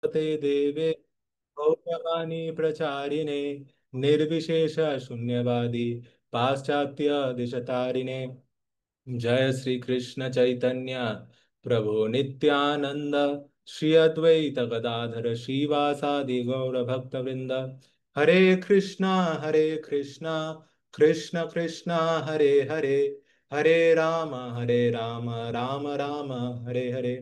ते देवे गौरवाणी प्रचारिणे निर्विशेष शून्यवादी पाश्चात्य दिशतारिणे जय श्री कृष्ण चैतन्य प्रभु नित्यानंद श्री अद्वैत गदाधर श्रीवासादि गौर भक्त वृंद हरे कृष्णा कृष्ण कृष्णा हरे हरे हरे राम राम राम हरे हरे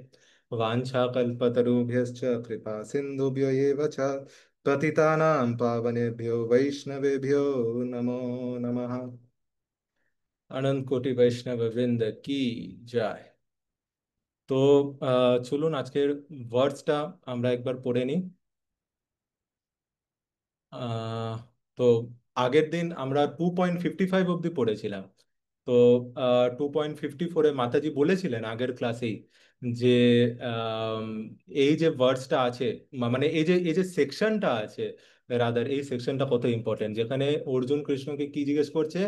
वाञ्छाकल्पतरुभ्यश्च कृपा सिन्धुभ्यो एव च पतितानां पावनेभ्यो वैष्णवेभ्यो नमो नमः। अनंत कोटि বৈষ্ণব বৃন্দ কি যায়। তো চলুন আজকের ওয়ার্ডসটা আমরা একবার পড়ে নিই। আহ, তো আগের দিন আমরা 2.55 অব্দি পড়েছিলাম। তো 2.54-এ মাতাজি বলেছিলেন আগের ক্লাসেই যে আম, এই যে ভার্সটা আছে, মানে এই যে সেকশনটা আছে, রাদার এই সেকশনটা কত ইম্পর্টেন্ট, যেখানে অর্জুন কৃষ্ণকে কি জিজ্ঞেস করছে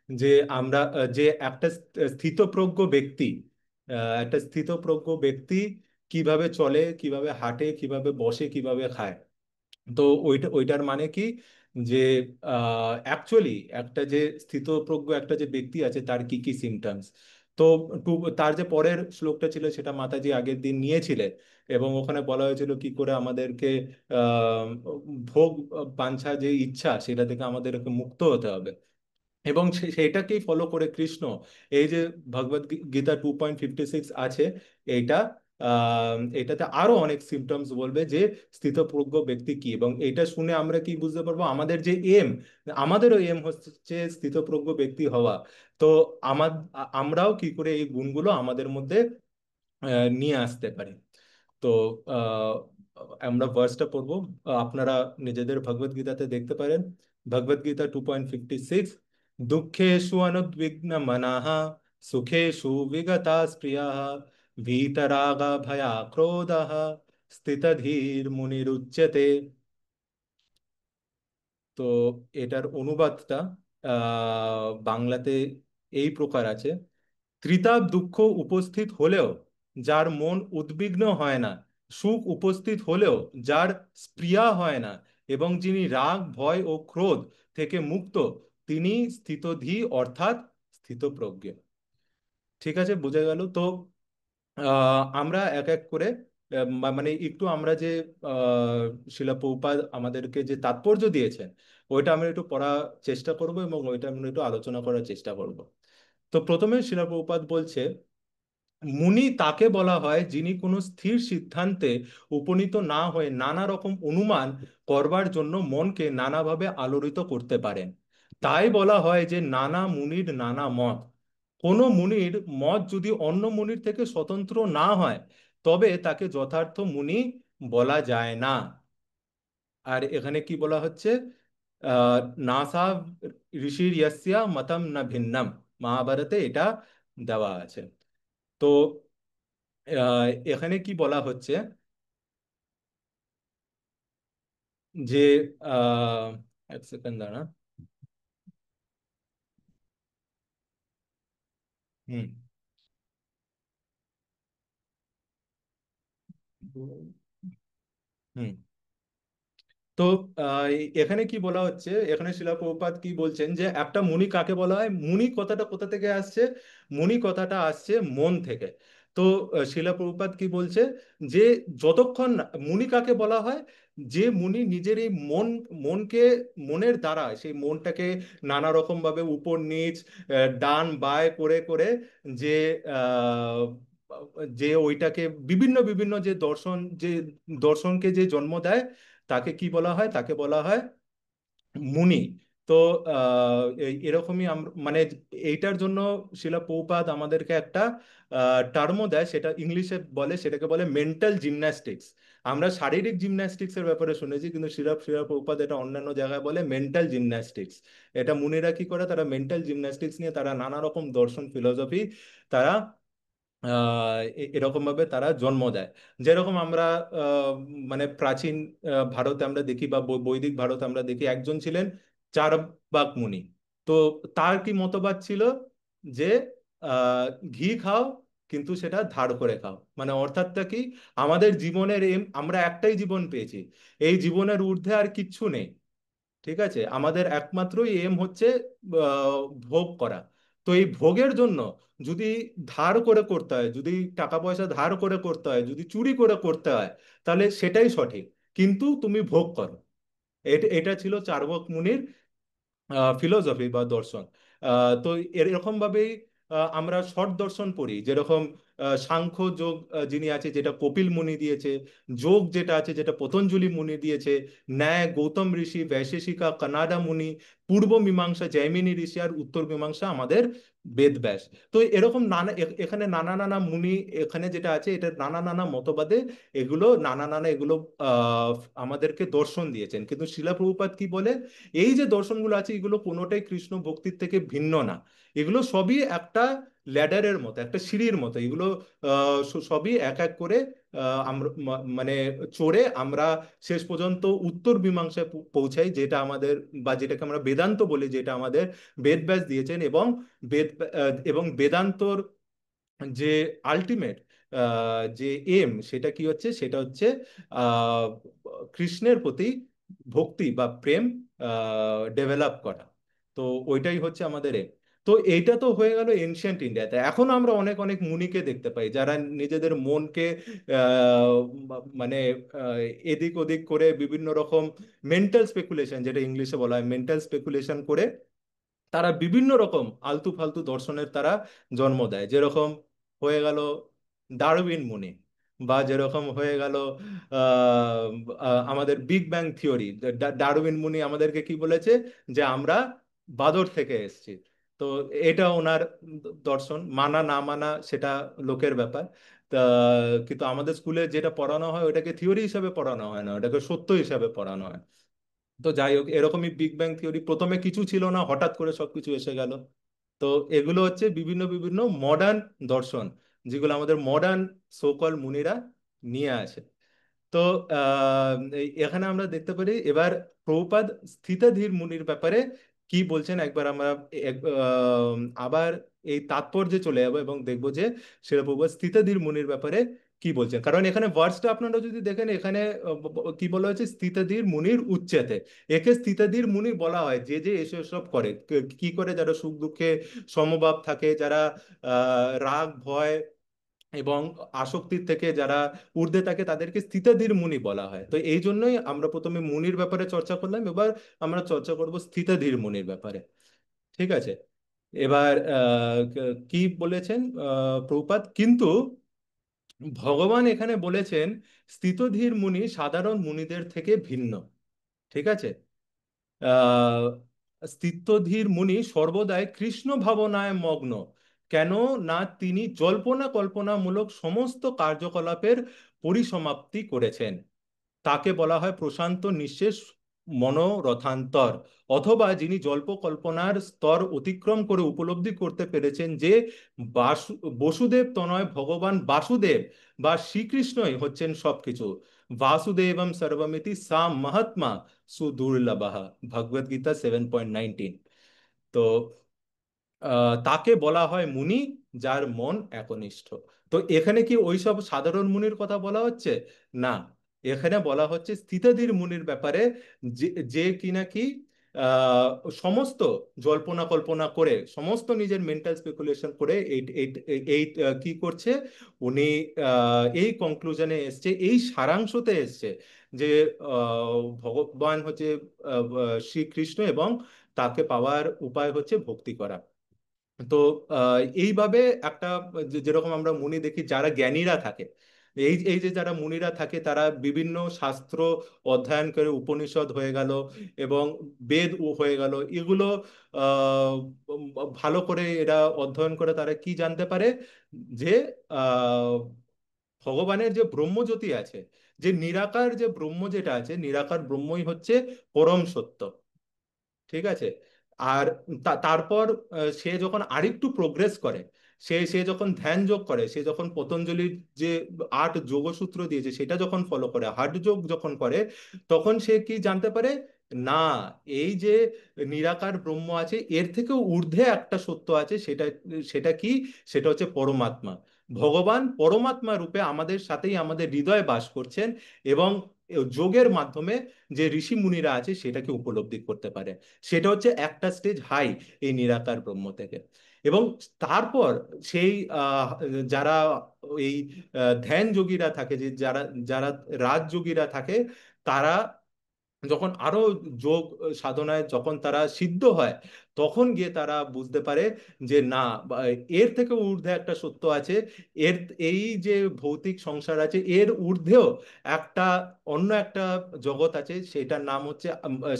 যে আমরা যে একটা স্থিতপ্রজ্ঞ ব্যক্তি, একটা স্থিতপ্রজ্ঞ ব্যক্তি কিভাবে চলে, কিভাবে হাঁটে, কিভাবে বসে, কিভাবে খায়। তো ওইটার মানে কি যে অ্যাকচুয়ালি একটা যে স্থিতপ্রজ্ঞ একটা যে ব্যক্তি আছে তার কি কি সিমটমস। তো তার যে পরের শ্লোকটা ছিল সেটা মাতাজি আগের দিন নিয়েছিলেন, এবং ওখানে বলা হয়েছিল কি করে আমাদেরকে আহ ভোগ বাঞ্ছা যে ইচ্ছা সেটা থেকে আমাদেরকে মুক্ত হতে হবে। এবং সেইটাকেই ফলো করে কৃষ্ণ এই যে ভগবদ গীতা 2.56 আছে, এইটা এটাতে আরো অনেক সিমটমস বলবে যে স্থিতপ্রজ্ঞ ব্যক্তি কি, এবং এটা শুনে আমরা কি বুঝতে পারবো আমাদের যে এম, আমাদেরও এম হচ্ছে স্থিতপ্রজ্ঞ ব্যক্তি হওয়া। তো আমরাও কি করে এই গুণগুলো আমাদের মধ্যে নিয়ে আসতে পারি। তো আহ, আমরা ভার্সটা পড়বো। আপনারা নিজেদের ভগবদ গীতাতে দেখতে পারেন। ভগবদ গীতা 2.56। দুঃখেষু অনুদ্বিগ্ন মনাঃ সুখেষু বিগতা স্পৃহাঃ ভীতরাগা ভয়া ক্রোধঃ স্থিতধীর মুনিরুচ্যতে। তো এটার অনুবাদটা বাংলাতে এই প্রকার আছে: ত্রিতাপ দুঃখ উপস্থিত হলেও যার মন উদ্বিগ্ন হয় না, সুখ উপস্থিত হলেও যার স্পৃহা হয় না, এবং যিনি রাগ ভয় ও ক্রোধ থেকে মুক্ত, তিনি স্থিতধী অর্থাৎ স্থিতপ্রজ্ঞ। ঠিক আছে, বোঝা গেল তো। আমরা এক এক করে মানে একটু আমরা যে শিলা প্রভুপাদ আমাদেরকে যে তাৎপর্য দিয়েছেন ওইটা আমরা একটু পড়ার চেষ্টা করব, এবং ওইটা আমরা একটু আলোচনা করার চেষ্টা করব। তো প্রথমে শিলা প্রভুপাদ বলছে, মুনি তাকে বলা হয় যিনি কোনো স্থির সিদ্ধান্তে উপনীত না হয়ে নানা রকম অনুমান করবার জন্য মনকে নানাভাবে আলোড়িত করতে পারেন। তাই বলা হয় যে নানা মুনির নানা মত। কোনো মুনির মত যদি অন্য মুনির থেকে স্বতন্ত্র না হয় তবে তাকে যথার্থ মুনি বলা যায় না। আর এখানে কি বলা হচ্ছে, আহ নাসা ঋষির ইয়স্য মতম না ভিন্নম, মহাভারতে এটা দেওয়া আছে। তো এখানে কি বলা হচ্ছে যে আহ, এক সেকেন্ড দাঁড়া। হুম। হুম। তো এখানে কি বলা হচ্ছে, এখানে শিলা প্রভুপাদ কি বলছেন যে একটা মুনি কাকে বলা হয়, মুনি কথাটা কোথা থেকে আসছে, মুনি কথাটা আসছে মন থেকে। তো শিলা প্রভুপাদ কি বলছে যে যতক্ষণ মুনি কাকে বলা হয়, যে মুনি নিজের এই মনকে মনের দ্বারা সেই মনটাকে নানা রকম ভাবে উপর নিচ ডান বায় করে করে যে আহ, যে ওইটাকে বিভিন্ন বিভিন্ন যে দর্শনকে যে জন্ম দেয় তাকে কি বলা হয়, তাকে বলা হয় মুনি। তো এরকমই মানে এইটার জন্য শিলা প্রভুপাদ আমাদেরকে একটা টার্মও দেয়, সেটা ইংলিশে বলে, সেটাকে বলে মেন্টাল জিমন্যাস্টিক্স। আমরা শারীরিক জিমন্যাস্টিক্সের ব্যাপারে শুনেছি, কিন্তু শিলা শিলা প্রভুপাদ এটা অন্যান্য জায়গায় বলে মেন্টাল জিমন্যাস্টিক্স। এটা মুনিরা কি করে, তারা মেন্টাল জিমন্যাস্টিক্স নিয়ে তারা নানা রকম দর্শন ফিলোসফি তারা এরকম ভাবে তারা জন্ম দেয়। যেরকম আমরা আহ, মানে প্রাচীন ভারতে আমরা দেখি বা বৈদিক ভারতে আমরা দেখি একজন ছিলেন চারবাক মুনি। তো তার কি মতবাদ ছিল যে আহ, ঘি খাও, কিন্তু সেটা ধার করে খাও। মানে অর্থাৎটা কি, আমাদের জীবনের এম, আমরা একটাই জীবন পেয়েছি, এই জীবনের ঊর্ধ্বে আর কিচ্ছু নেই। ঠিক আছে, আমাদের একমাত্রই এম হচ্ছে ভোগ করা। তো এই ভোগের জন্য যদি ধার করে করতে হয়, যদি টাকা পয়সা ধার করে করতে হয়, যদি চুরি করে করতে হয়, তাহলে সেটাই সঠিক, কিন্তু তুমি ভোগ করো। এটা এটা ছিল চার্বক মুনির ফিলোসফি বা দর্শন। তো এরকম ভাবেই আমরা শর্ট দর্শন পড়ি, যেরকম সাংখ্য যোগ যিনি আছে যেটা কপিল মুনি দিয়েছে, যোগ যেটা আছে যেটা পতঞ্জলি মুনি দিয়েছে, ন্যায় গৌতম ঋষি, বৈশেষিকা কানাডা মুনি, পূর্ব মীমাংসা জৈমিনী ঋষি, আর উত্তর মীমাংসা আমাদের বেদ ব্যাস। তো এরকম নানা এখানে নানা নানা মুনি, এখানে যেটা আছে এটা নানা নানা মতবাদে এগুলো নানা নানা এগুলো আহ আমাদেরকে দর্শন দিয়েছেন। কিন্তু শিলা প্রভুপাদ কি বলে, এই যে দর্শনগুলো আছে এগুলো কোনোটাই কৃষ্ণ ভক্তির থেকে ভিন্ন না। এগুলো সবই একটা ল্যাডারের মতো, একটা সিঁড়ির মতো, এগুলো সবই এক এক করে আমরা মানে চড়ে আমরা শেষ পর্যন্ত উত্তর মীমাংসায় পৌঁছাই, যেটা আমাদের, বা যেটাকে আমরা বেদান্ত বলি, যেটা আমাদের বেদব্যাস দিয়েছেন। এবং এবং বেদান্তর যে আলটিমেট যে এম, সেটা কি হচ্ছে, সেটা হচ্ছে আহ, কৃষ্ণের প্রতি ভক্তি বা প্রেম ডেভেলপ করা। তো ওইটাই হচ্ছে আমাদের এম। তো এইটা তো হয়ে গেল এনশিয়েন্ট ইন্ডিয়াতে। এখন আমরা অনেক অনেক মুনিকে দেখতে পাই যারা নিজেদের মনকে মানে আহ, এদিক ওদিক করে বিভিন্ন রকম মেন্টাল স্পেকুলেশন, যেটা ইংলিশে বলা হয় মেন্টাল স্পেকুলেশন করে, তারা বিভিন্ন রকম আলতু ফালতু দর্শনের তারা জন্ম দেয়। যেরকম হয়ে গেল ডারউইন মুনি, বা যেরকম হয়ে গেল আহ, আমাদের বিগ ব্যাং থিওরি। ডারউইন মুনি আমাদেরকে কি বলেছে, যে আমরা বাদর থেকে এসেছি। তো এটা ওনার দর্শন, মানা না মানা সেটা লোকের ব্যাপার। তা কিন্তু আমাদের স্কুলে যেটা পড়ানো হয় ওটাকে থিওরি হিসাবে পড়ানো হয় না, ওটাকে সত্য হিসাবে পড়ানো হয়। তো যাই হোক, এরকমই বিগ ব্যাং থিওরি, প্রথমে কিছু ছিল না, হঠাৎ করে সবকিছু এসে গেল। তো এগুলো হচ্ছে বিভিন্ন বিভিন্ন মডার্ন দর্শন, যেগুলো আমাদের মডার্ন সোকল মুনিরা নিয়ে আসে। তো এখানে আমরা দেখতে পারি এবার প্রভুপাদ স্থিতধীর মুনির ব্যাপারে কি বলছেন। একবার আমরা আবার এই তাৎপর্যে চলে যাবো এবং দেখবো যে শিলা প্রভুপাদ স্থিতধীর মুনির ব্যাপারে কি বলছেন। কারণ এখানে ভার্সটা আপনারা যদি দেখেন, এখানে কি বলা হয়েছে, স্থিতধীর মুনির উচ্চেতে। একে স্থিতধীর মুনি বলা হয় যে যে এসব সব করে, কি করে, যারা সুখ দুঃখে সমভাব থাকে, যারা রাগ ভয় এবং আসক্তির থেকে যারা ঊর্ধ্বে থাকে, তাদেরকে স্থিতধীর মুনি বলা হয়। তো এই জন্যই আমরা প্রথমে মুনির ব্যাপারে চর্চা করলাম, এবার আমরা চর্চা করব স্থিতধীর মুনির ব্যাপারে। ঠিক আছে, এবার কি বলেছেন প্রভুপাদ, কিন্তু ভগবান এখানে বলেছেন স্থিতধীর মুনি সাধারণ মুনিদের থেকে ভিন্ন। ঠিক আছে, আহ স্থিতধীর মুনি সর্বদাই কৃষ্ণ ভাবনায় মগ্ন। কেন না তিনি জল্পনা কল্পনামূলক সমস্ত কার্যকলাপের পরিসমাপ্তি করেছেন। তাকে বলা হয় প্রশান্ত নিঃশেষ মনোরথান্তর, অথবা যিনি জল্প কল্পনার স্তর অতিক্রম করে উপলব্ধি করতে পেরেছেন যে বসুদেব তনয় ভগবান বাসুদেব বা শ্রীকৃষ্ণই হচ্ছেন সবকিছু। বাসুদেবম সর্বমিতি সা মহাত্মা সুদুর্লভঃ, ভগবদ গীতা 7.19। তো তাকে বলা হয় মুনি যার মন একনিষ্ঠ। তো এখানে কি ওইসব সাধারণ মুনির কথা বলা হচ্ছে? না, এখানে বলা হচ্ছে স্থিতধীর মুনির ব্যাপারে, যে যে কিনা কি আহ, সমস্ত জল্পনা কল্পনা করে, সমস্ত নিজের মেন্টাল স্পেকুলেশন করে এই এই এই কি করছে, উনি এই কনক্লুশনে এসছে, এই সারাংশতে এসছে যে ভগবান হচ্ছে শ্রীকৃষ্ণ, এবং তাকে পাওয়ার উপায় হচ্ছে ভক্তি করা। তো এইভাবে একটা, যেরকম আমরা মুনি দেখি যারা জ্ঞানীরা থাকে, এই এই যে যারা মুনিরা থাকে তারা বিভিন্ন শাস্ত্র অধ্যয়ন করে, উপনিষদ হয়ে গেল এবং বেদ হয়ে গেল, এগুলো আহ, ভালো করে এরা অধ্যয়ন করে তারা কি জানতে পারে, যে আহ, ভগবানের যে ব্রহ্মজ্যোতি আছে, যে নিরাকার যে ব্রহ্ম যেটা আছে, নিরাকার ব্রহ্মই হচ্ছে পরম সত্য। ঠিক আছে, আর তারপর সে যখন আরেকটু প্রোগ্রেস করে, সে সে যখন ধ্যান যোগ করে, সে যখন পতঞ্জলির যে 8 যোগসূত্র দিয়েছে সেটা যখন ফলো করে, হঠ যোগ যখন করে, তখন সে কি জানতে পারে, না, এই যে নিরাকার ব্রহ্ম আছে এর থেকেও ঊর্ধ্বে একটা সত্য আছে, সেটা সেটা কি, সেটা হচ্ছে পরমাত্মা। ভগবান পরমাত্মা রূপে আমাদের সাথেই আমাদের হৃদয়ে বাস করছেন, এবং যোগের মাধ্যমে যে ঋষি মুনিরা আছে সেটাকে উপলব্ধি করতে পারে। সেটা হচ্ছে একটা স্টেজ হাই এই নিরাকার ব্রহ্ম থেকে। এবং তারপর সেই যারা এই ধ্যান যোগীরা থাকে, যে যারা যারা রাজযোগীরা থাকে, তারা যখন আরো যোগ সাধনায় যখন তারা সিদ্ধ হয়, তখন গিয়ে তারা বুঝতে পারে যে না, এর থেকে ঊর্ধ্বে একটা সত্য আছে। এর এই যে ভৌতিক সংসার আছে, এর ঊর্ধ্বেও একটা অন্য একটা জগৎ আছে, সেটার নাম হচ্ছে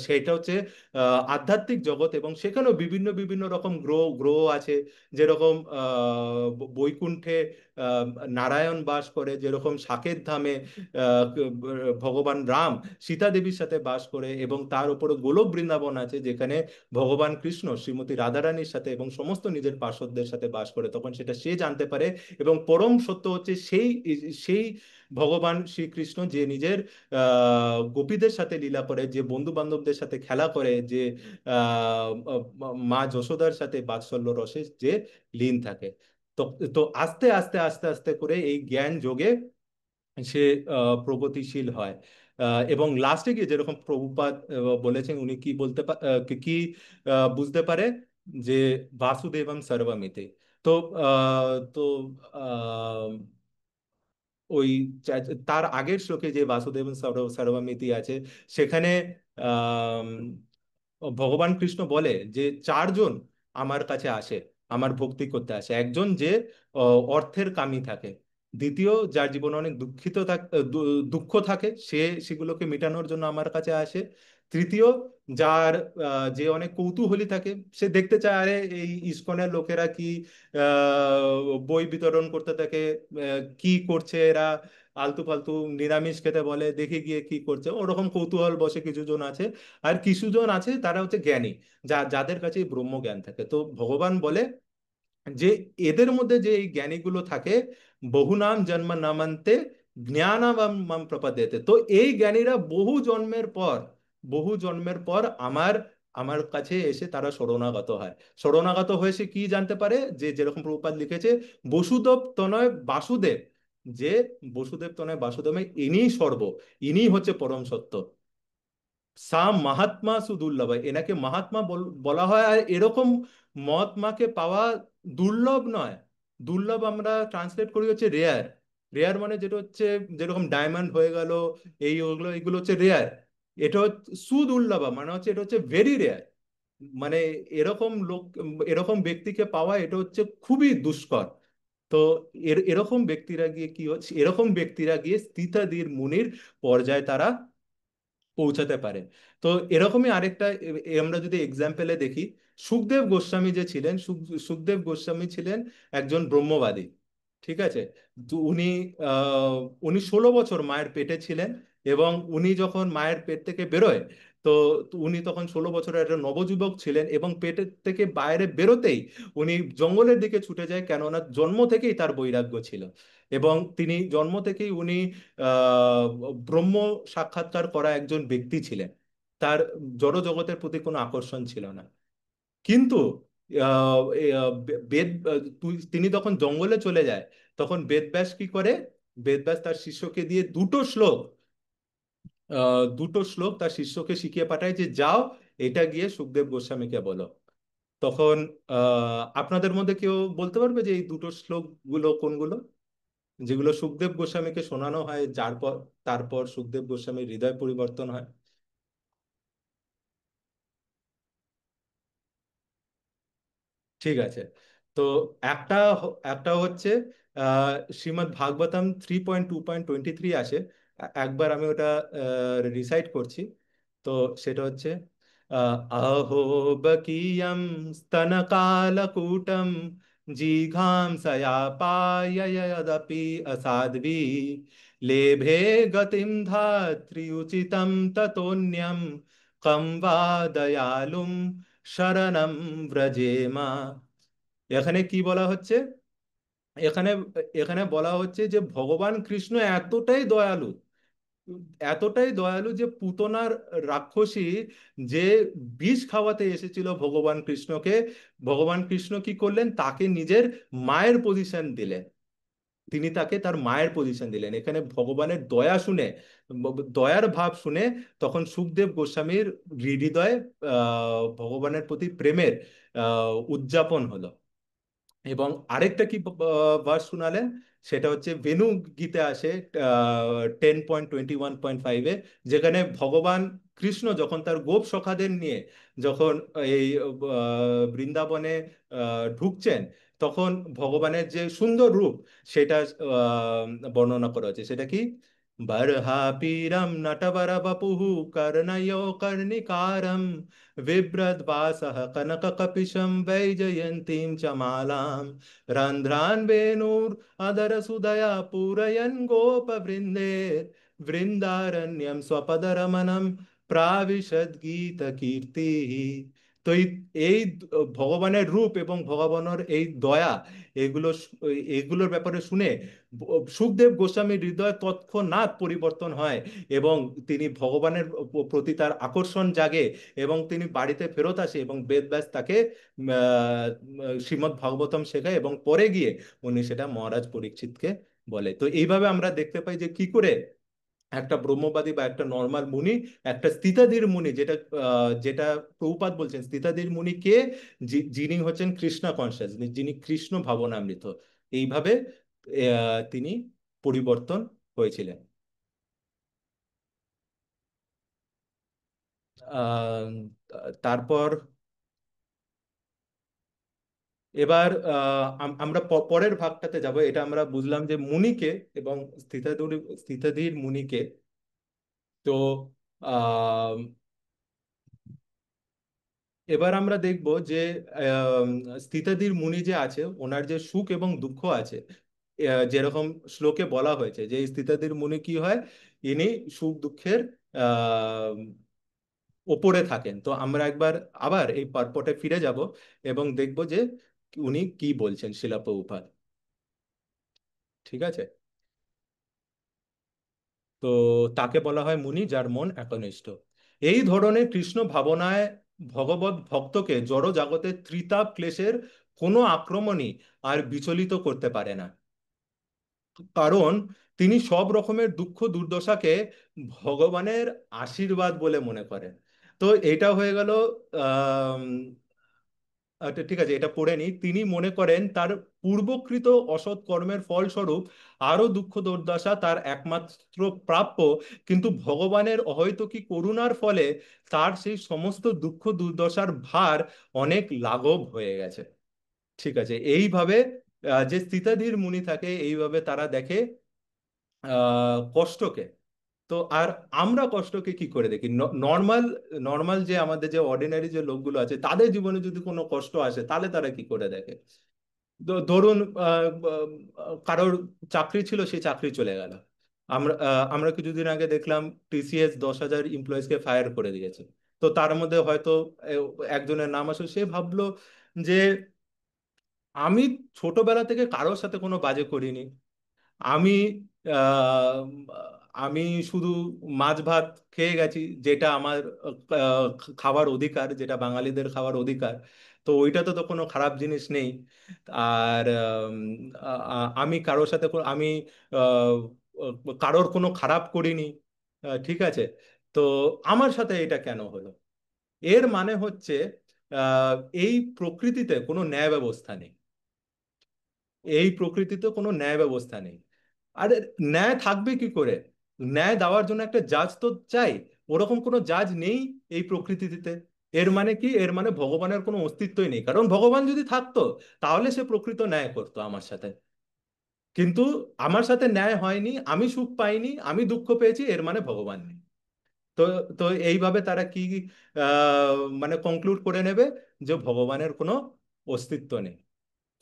সেটা হচ্ছে আধ্যাত্মিক জগৎ। এবং সেখানেও বিভিন্ন বিভিন্ন রকম গ্রহ গ্রহ আছে। যেরকম বৈকুণ্ঠে আহ, নারায়ণ বাস করে, যেরকম সাকেত ধামে ভগবান রাম সীতা দেবীর সাথে বাস করে, এবং তার উপরে গোলক বৃন্দাবন আছে, যেখানে ভগবান কৃষ্ণ শ্রীমতী রাধারানীর সাথে এবং সমস্ত নিজের পার্ষদদের সাথে বাস করে, তখন সেটা সে জানতে পারে। এবং পরম সত্য হচ্ছে সেই সেই ভগবান শ্রীকৃষ্ণ, যে নিজের গোপীদের সাথে লীলা করে, যে বন্ধু বান্ধবদের সাথে খেলা করে, যে আহ, মা যশোদার সাথে বাৎসল্য রসে যে লীন থাকে। তো তো আস্তে আস্তে আস্তে আস্তে করে এই জ্ঞান যোগে সে প্রগতিশীল হয়। এবং লাস্টে গিয়ে যেরকম প্রভুপাদ বলেছেন, উনি কি বলতে কি বুঝতে পারে, যে বাসুদেবম সর্বমিতে। তো তো আহ, ওই তার আগের শ্লোকে যে বাসুদেবম সর্বমিতি আছে, সেখানে আহ ভগবান কৃষ্ণ বলে যে চারজন আমার কাছে আসে, আমার ভক্তি করতে আসে। একজন যে অর্থের কামী থাকে, দ্বিতীয় যার জীবনে অনেক দুঃখ থাকে, সে সেগুলোকে মেটানোর জন্য আমার কাছে আসে। তৃতীয়, যার যে অনেক কৌতূহলী থাকে, সে দেখতে চায় আরে এই ইসকনের লোকেরা কি বই বিতরণ করতে থাকে, কি করছে এরা, আলতু ফালতু নিরামিষ খেতে বলে, দেখে গিয়ে কি করছে, ওরকম কৌতূহল বসে কিছু জন আছে। আর কিছুজন আছে তারা হচ্ছে জ্ঞানী, যাদের কাছে এই ব্রহ্ম জ্ঞান থাকে। তো ভগবান বলে যে এদের মধ্যে যে এই জ্ঞানীগুলো থাকে, বহুনাম জন্ম নামান্তে জ্ঞানাবাম মাম প্রপদ্যেতে, তো এই জ্ঞানীরা বহু জন্মের পর আমার আমার কাছে এসে তারা শরণাগত হয়। শরণাগত হয়ে সে কি জানতে পারে, যে যেরকম প্রভুপাদ লিখেছে, বসুদেব তনয় বাসুদেব, যে বসুদেব তনয় বাসুদেব, ইনিই সর্ব, ইনিই হচ্ছে পরম সত্য। সা মহাত্মা সুদুর্লভ, এনাকে মহাত্মা বলা হয়। আর এরকম মহাত্মাকে পাওয়া দুর্লভ নয়। দুর্লভ আমরা ট্রান্সলেট করি হচ্ছে রেয়ার। রেয়ার মানে যেটা হচ্ছে, যেরকম ডায়মন্ড হয়ে গেল, এই ওগুলো এগুলো হচ্ছে রেয়ার। এটা হচ্ছে সুদুর্লভ, মানে হচ্ছে এটা হচ্ছে ভেরি রেয়ার। মানে এরকম লোক, এরকম ব্যক্তিকে পাওয়া এটা হচ্ছে খুবই দুষ্কর। তো এরকম ব্যক্তিরা গিয়ে কি হচ্ছে, এরকম ব্যক্তিরা গিয়ে স্থিতাদির মুনির পর্যায়ে তারা পৌঁছাতে পারে। তো এরকমই আরেকটা আমরা যদি এক্সাম্পলে দেখি, সুখদেব গোস্বামী যে ছিলেন, সুখদেব গোস্বামী ছিলেন একজন ব্রহ্মবাদী। ঠিক আছে। তো উনি আহ, উনি 16 বছর মায়ের পেটে ছিলেন। এবং উনি যখন মায়ের পেট থেকে বেরোয়, তো তো উনি তখন 16 বছরের একটা নবযুবক ছিলেন, এবং পেটের থেকে বাইরে বেরোতেই উনি জঙ্গলের দিকে ছুটে যায়, কেননা জন্ম থেকেই তার বৈরাগ্য ছিল। এবং তিনি জন্ম থেকেই উনি আহ ব্রহ্ম সাক্ষাৎকার করা একজন ব্যক্তি ছিলেন। তার জড় জগতের প্রতি কোনো আকর্ষণ ছিল না। কিন্তু তিনি তখন জঙ্গলে চলে যায়, তখন বেদব্যাস কি করে, বেদব্যাস তার শিষ্যকে দিয়ে দুটো শ্লোক তার শিষ্যকে শিখিয়ে পাঠায়, যে যাও, এটা গিয়ে সুখদেব গোস্বামীকে বলো। তখন আপনাদের মধ্যে কেউ বলতে পারবে যে এই দুটো শ্লোক গুলো কোনগুলো, যেগুলো সুখদেব গোস্বামীকে শোনানো হয়, যার পর তারপর সুখদেব গোস্বামীর হৃদয় পরিবর্তন হয়? ঠিক আছে। তো একটা হচ্ছে শ্রীমদ্ ভাগবতম 3.2.23 আসে। একবার আমি ওটা রিসাইট করছি। তো সেটা হচ্ছে অহো বকিয়ম স্তনকালকূটম জিঘাংসয়া পায়য়দপি অসাধ্বী লেভে গতিম ধাত্রি উচিতম ততোন্যম কম বা দয়ালুম শরণম ব্রজেমা। এখানে কি বলা হচ্ছে, এখানে এখানে বলা হচ্ছে যে ভগবান কৃষ্ণ এতটাই দয়ালু যে পুতনার রাক্ষসী যে বিষ খাওয়াতে এসেছিল ভগবান কৃষ্ণকে, ভগবান কৃষ্ণ কি করলেন, তাকে নিজের মায়ের পজিশন দিলেন। তিনি তাকে তার মায়ের পজিশন দিলেন। এখানে ভগবানের দয়া শুনে, দয়ার ভাব শুনে তখন সুখদেব গোস্বামীর হৃদয়ে ভগবানের প্রতি প্রেমের উদযাপন হলো। এবং আরেকটা কি ভার্স শোনালেন, সেটা হচ্ছে বেনু গীতে আসে 10.21.5-এ, যেখানে ভগবান কৃষ্ণ যখন তার গোপ সখাদের নিয়ে যখন এই বৃন্দাবনে ঢুকছেন, তখন ভগবানের যে সুন্দর রূপ সেটা আহ, বর্ণনা করা হচ্ছে। সেটা কি, বর্হাপীরম নটবর বপুঃ কর্ণയോ কর্ণিকারম बिभ्रद्वासः कनककपिशं वैजयन्तीं च मालां रन्ध्रान् वेणुरधरसुधया पूरयन् गोपवृन्दे वृन्दारण्यं स्वपदरमणं प्राविशद् गीतकीर्তিः। তো এই ভগবানের রূপ এবং ভগবানের এই দয়া, এগুলো এগুলোর ব্যাপারে শুনে সুখদেব গোস্বামীর হৃদয় তৎক্ষণাৎ পরিবর্তন হয় এবং তিনি ভগবানের প্রতি তার আকর্ষণ জাগে এবং তিনি বাড়িতে ফেরত আসে এবং বেদব্যাস তাকে শ্রীমদ্ ভাগবতম শেখায় এবং পরে গিয়ে উনি সেটা মহারাজ পরীক্ষিতকে বলে। তো এইভাবে আমরা দেখতে পাই যে কি করে একটা ব্রহ্মবাদী বা একটা নর্মাল মুনি, একটা স্থিতাধীর মুনি, যেটা প্রভুপাদ বলছেন স্থিতাধীর মুনি কে, যিনি হচ্ছেন কৃষ্ণ কনসিয়াস, যিনি কৃষ্ণ ভাবনামৃত, এইভাবে তিনি পরিবর্তন হয়েছিলেন। আহ, তারপর এবার আমরা পরের ভাগটাতে যাব। এটা আমরা বুঝলাম যে মুনিকে এবং স্থিতাধীর স্থিতাধীর মুনিকে। তো আহ, এবার আমরা দেখব যে আম, স্থিতাধীর মুনি যে আছে, ওনার যে সুখ এবং দুঃখ আছে, যেরকম শ্লোকে বলা হয়েছে যে এই স্থিতাধীর মুনি কি হয়, ইনি সুখ দুঃখের আহ ওপরে থাকেন। তো আমরা একবার আবার এই পার্পটে ফিরে যাব এবং দেখব যে উনি কি বলছেন শিলা প্রভুপাদ। ঠিক আছে। তো তাকে বলা হয় মুনি যার মন একনিষ্ঠ। এই ধরনের কৃষ্ণ ভাবনায় ভগবত ভক্তকে জড় জগতের ত্রিতাপ ক্লেশের কোনো আক্রমণই আর বিচলিত করতে পারে না, কারণ তিনি সব রকমের দুঃখ দুর্দশাকে ভগবানের আশীর্বাদ বলে মনে করেন। তো এটা হয়ে গেল। আহ আচ্ছা ঠিক আছে, এটা পড়ে নিই। তিনি মনে করেন তার পূর্বকৃত অসৎ কর্মের ফলস্বরূপ আরো দুঃখ দুর্দশা তার একমাত্র প্রাপ্য, কিন্তু ভগবানের অহৈতুকী করুণার ফলে তার সেই সমস্ত দুঃখ দুর্দশার ভার অনেক লাঘব হয়ে গেছে। ঠিক আছে, এইভাবে যে স্থিতাধীর মুনি থাকে এইভাবে তারা দেখে কষ্টকে। তো আর আমরা কষ্টকে কি করে দেখি, নর্মাল নর্মাল যে আমাদের যে অর্ডিনারি যে লোকগুলো আছে, তাদের জীবনে যদি কোনো কষ্ট আসে তাহলে তারা কি করে দেখে। ধরুন কারোর চাকরি ছিল, সেই চাকরি চলে গেল। আমরা কিছুদিন আগে দেখলাম টিসিএস 10,000 এমপ্লয়িজকে ফায়ার করে দিয়েছে। তো তার মধ্যে হয়তো একজনের নাম আসে, সে ভাবলো যে আমি ছোটবেলা থেকে কারোর সাথে কোনো বাজে করিনি, আমি আহ, আমি শুধু মাছ ভাত খেয়ে গেছি, যেটা আমার খাওয়ার অধিকার, যেটা বাঙালিদের খাওয়ার অধিকার। তো ওইটাতে তো কোনো খারাপ জিনিস নেই। আর আমি কারোর সাথে আমি আহ, কারোর কোনো খারাপ করিনি। ঠিক আছে। তো আমার সাথে এটা কেন হলো? এর মানে হচ্ছে আহ, এই প্রকৃতিতে কোনো ন্যায় ব্যবস্থা নেই। এই প্রকৃতিতে কোনো ন্যায় ব্যবস্থা নেই। আরে ন্যায় থাকবে কি করে? ন্যায় দেওয়ার জন্য একটা জাজ তো চাই। ওরকম কোনো জাজ নেই এই প্রকৃতিতে। এর মানে কি? এর মানে ভগবানের কোনো অস্তিত্বই নেই, কারণ ভগবান যদি থাকতো তাহলে সে প্রকৃত ন্যায় করতো আমার সাথে। কিন্তু আমার সাথে ন্যায় হয়নি, আমি সুখ পাইনি, আমি দুঃখ পেয়েছি, এর মানে ভগবান নেই। তো তো এইভাবে তারা কি মানে কনক্লুড করে নেবে যে ভগবানের কোনো অস্তিত্ব নেই।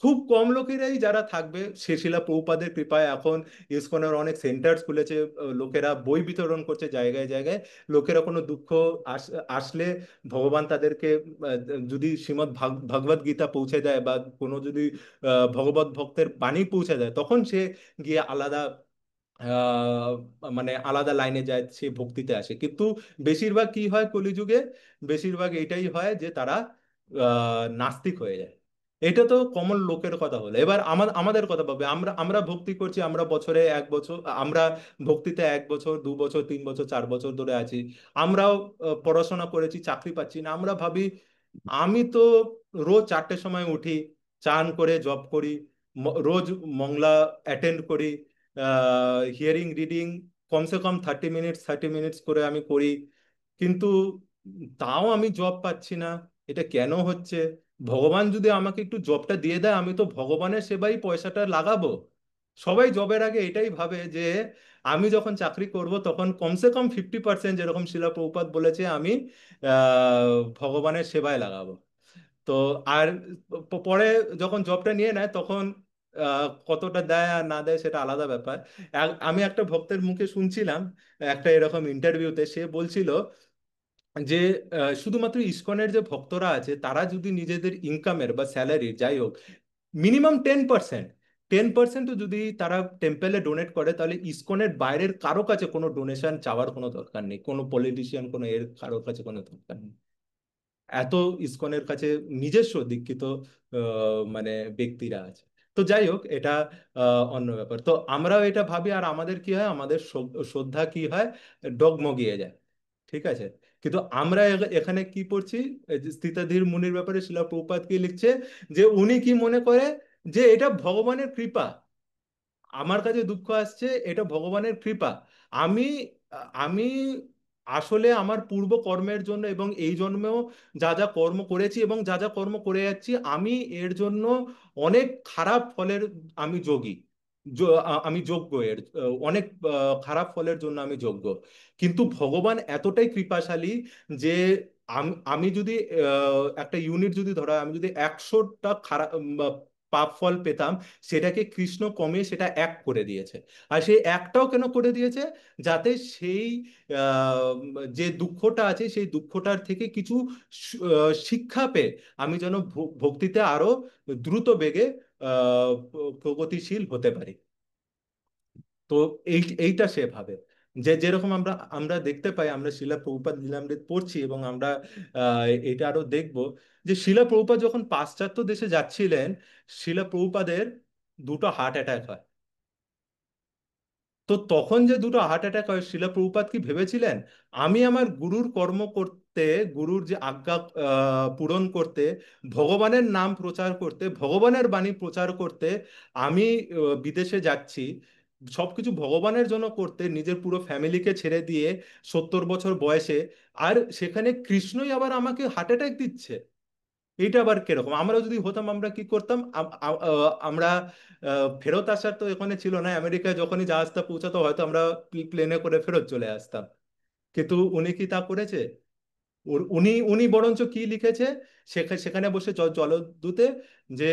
খুব কম লোকেরাই যারা থাকবে, শিলা প্রভুপাদের কৃপায় এখন ইসকনের অনেক সেন্টার খুলেছে, লোকেরা বই বিতরণ করছে জায়গায় জায়গায়। লোকেরা কোনো দুঃখ আসলে ভগবান তাদেরকে যদি শ্রীমদ্ ভগবদ গীতা পৌঁছে দেয় বা কোনো যদি ভগবত ভক্তের বাণী পৌঁছে দেয়, তখন সে গিয়ে আলাদা আহ, মানে আলাদা লাইনে যায়, সে ভক্তিতে আসে। কিন্তু বেশিরভাগ কি হয় কলিযুগে, বেশিরভাগ এটাই হয় যে তারা নাস্তিক হয়ে যায়। এটা তো কমন লোকের কথা হলো, এবার আমাদের কথা ভাবে। আমরা আমরা ভক্তি করছি, আমরা বছরে 1 বছর, আমরা ভক্তিতে 1 বছর 2 বছর 3 বছর 4 বছর ধরে আছি। আমরাও পড়াশোনা করেছি, চাকরি পাচ্ছি না, আমরা ভাবি আমি তো রোজ 4টের সময় উঠি, চান করে জব করি, রোজ মংলা অ্যাটেন্ড করি, হিয়ারিং রিডিং কমসে কম 30 মিনিটস করে আমি করি, কিন্তু তাও আমি জব পাচ্ছি না। এটা কেন হচ্ছে? ভগবান যদি আমাকে একটু জবটা দিয়ে দেয়, আমি তো ভগবানের সেবাই পয়সাটা লাগাবো। সবাই জবের আগে এটাই ভাবে যে আমি যখন চাকরি করব তখন কমসে কম 50%, যেরকম শিলা প্রভুপাদ বলেছে, আমি ভগবানের সেবায় লাগাবো। তো আর পরে যখন জবটা নিয়ে নেয় তখন কতটা দেয় আর না দেয় সেটা আলাদা ব্যাপার। আমি একটা ভক্তের মুখে শুনছিলাম একটা এরকম ইন্টারভিউতে, সে বলছিল যে শুধুমাত্র ইসকনের যে ভক্তরা আছে তারা যদি নিজেদের ইনকামের বা স্যালারি যাই হোক মিনিমাম 10%, 10%ও যদি তারা টেম্পেলে ডোনেট করে, তাহলে ইসকনের বাইরের কারো কাছে কোনো ডোনেশন চাওয়ার কোনো দরকার নেই, কোনো পলিটিশিয়ান কোনো এর কারোর কাছে কোনো দরকার নেই। এত ইসকনের কাছে নিজস্ব দীক্ষিত মানে ব্যক্তিরা আছে। তো যাই হোক, এটা অন্য ব্যাপার। তো আমরাও এটা ভাবি, আর আমাদের কি হয়, আমাদের শ্রদ্ধা কি হয়, ডগমগিয়ে যায়। ঠিক আছে, কিন্তু আমরা এখানে কি পড়ছি, এই যে স্থিতাধীর মুনির ব্যাপারে শিলা প্রভুপাদ কি লিখছে, যে উনি কি মনে করে যে এটা ভগবানের কৃপা। আমার কাছে দুঃখ আসছে, এটা ভগবানের কৃপা। আমি আমি আসলে আমার পূর্ব কর্মের জন্য এবং এই জন্মেও যা যা কর্ম করেছি এবং যা যা কর্ম করে যাচ্ছি, আমি এর জন্য অনেক খারাপ ফলের আমি যোগী। আমি যোগ্য এর অনেক খারাপ ফলের জন্য আমি যোগ্য। কিন্তু ভগবান এতটাই কৃপাশালী যে আমি যদি একটা ইউনিট যদি ধরা হয়, আমি যদি 100টা খারাপ পাপ ফল পেতাম, সেটাকে কৃষ্ণ কমিয়ে সেটা এক করে দিয়েছে। আর সেই একটাও কেন করে দিয়েছে? যাতে সেই আহ, যে দুঃখটা আছে সেই দুঃখটার থেকে কিছু শিক্ষা পেয়ে আমি যেন ভক্তিতে আরো দ্রুত বেগে প্রগতিশীল হতে পারি। তো এইটা সে ভাবে। যে যেরকম আমরা আমরা দেখতে পাই, আমরা শিলা প্রভুপাদ লীলামৃত পড়ছি এবং আমরা এটা আরো দেখব, যে শিলা প্রভুপাদ যখন পাশ্চাত্য দেশে যাচ্ছিলেন, শিলা প্রভুপাদের 2টো হার্ট অ্যাটাক হয়। তো তখন যে 2টো হার্ট অ্যাটাক হয়, শিলা প্রভুপাদ কি ভেবেছিলেন আমি আমার গুরুর কর্ম করতে, গুরুর যে আজ্ঞা পূরণ করতে, ভগবানের নাম প্রচার করতে, ভগবানের বাণী প্রচার করতে আমি বিদেশে যাচ্ছি, সবকিছু ভগবানের জন্য করতে, নিজের পুরো ফ্যামিলিকে ছেড়ে দিয়ে 70 বছর বয়সে, আর সেখানে কৃষ্ণই আবার আমাকে হার্ট অ্যাটাক দিচ্ছে? এইটা আবার কিরকম? আমরা যদি হতাম আমরা কি করতাম? আমরা ফেরত আসার তো এখানে ছিল না, আমেরিকায় যখনই জাহাজটা পৌঁছাতো হয়তো আমরা প্লেনে করে ফেরত চলে আসতাম। কিন্তু উনি কি তা করেছে? উনি উনি বরঞ্চ কি লিখেছে, সেখানে বসে জলদূতে, যে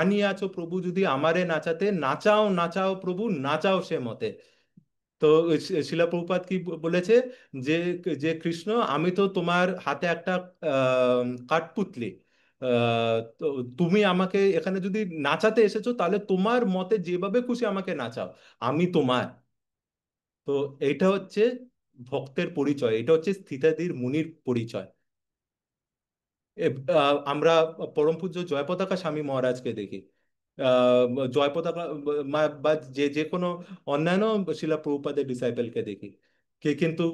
আনি আছো প্রভু যদি আমারে নাচাতে, নাচাও নাচাও প্রভু নাচাও সে মতে। তো শিলা প্রভুপাদ কি বলেছে, যে যে কৃষ্ণ আমি তো তোমার হাতে একটা কাঠপুতলি, তো তুমি আমাকে এখানে যদি নাচাতে এসেছো তাহলে তোমার মতে যেভাবে খুশি আমাকে নাচাও, আমি তোমার। তো এইটা হচ্ছে ভক্তের পরিচয়, এটা হচ্ছে স্থিতাধীর মুনির পরিচয়। আমরা পরম পূজ্য জয়পতাকা স্বামী মহারাজকে দেখি, জয়পতাকা বা যে যে কোনো অন্যান্য শিলা প্রভুপাদের ডিসাইপেলকে দেখি, কিন্তু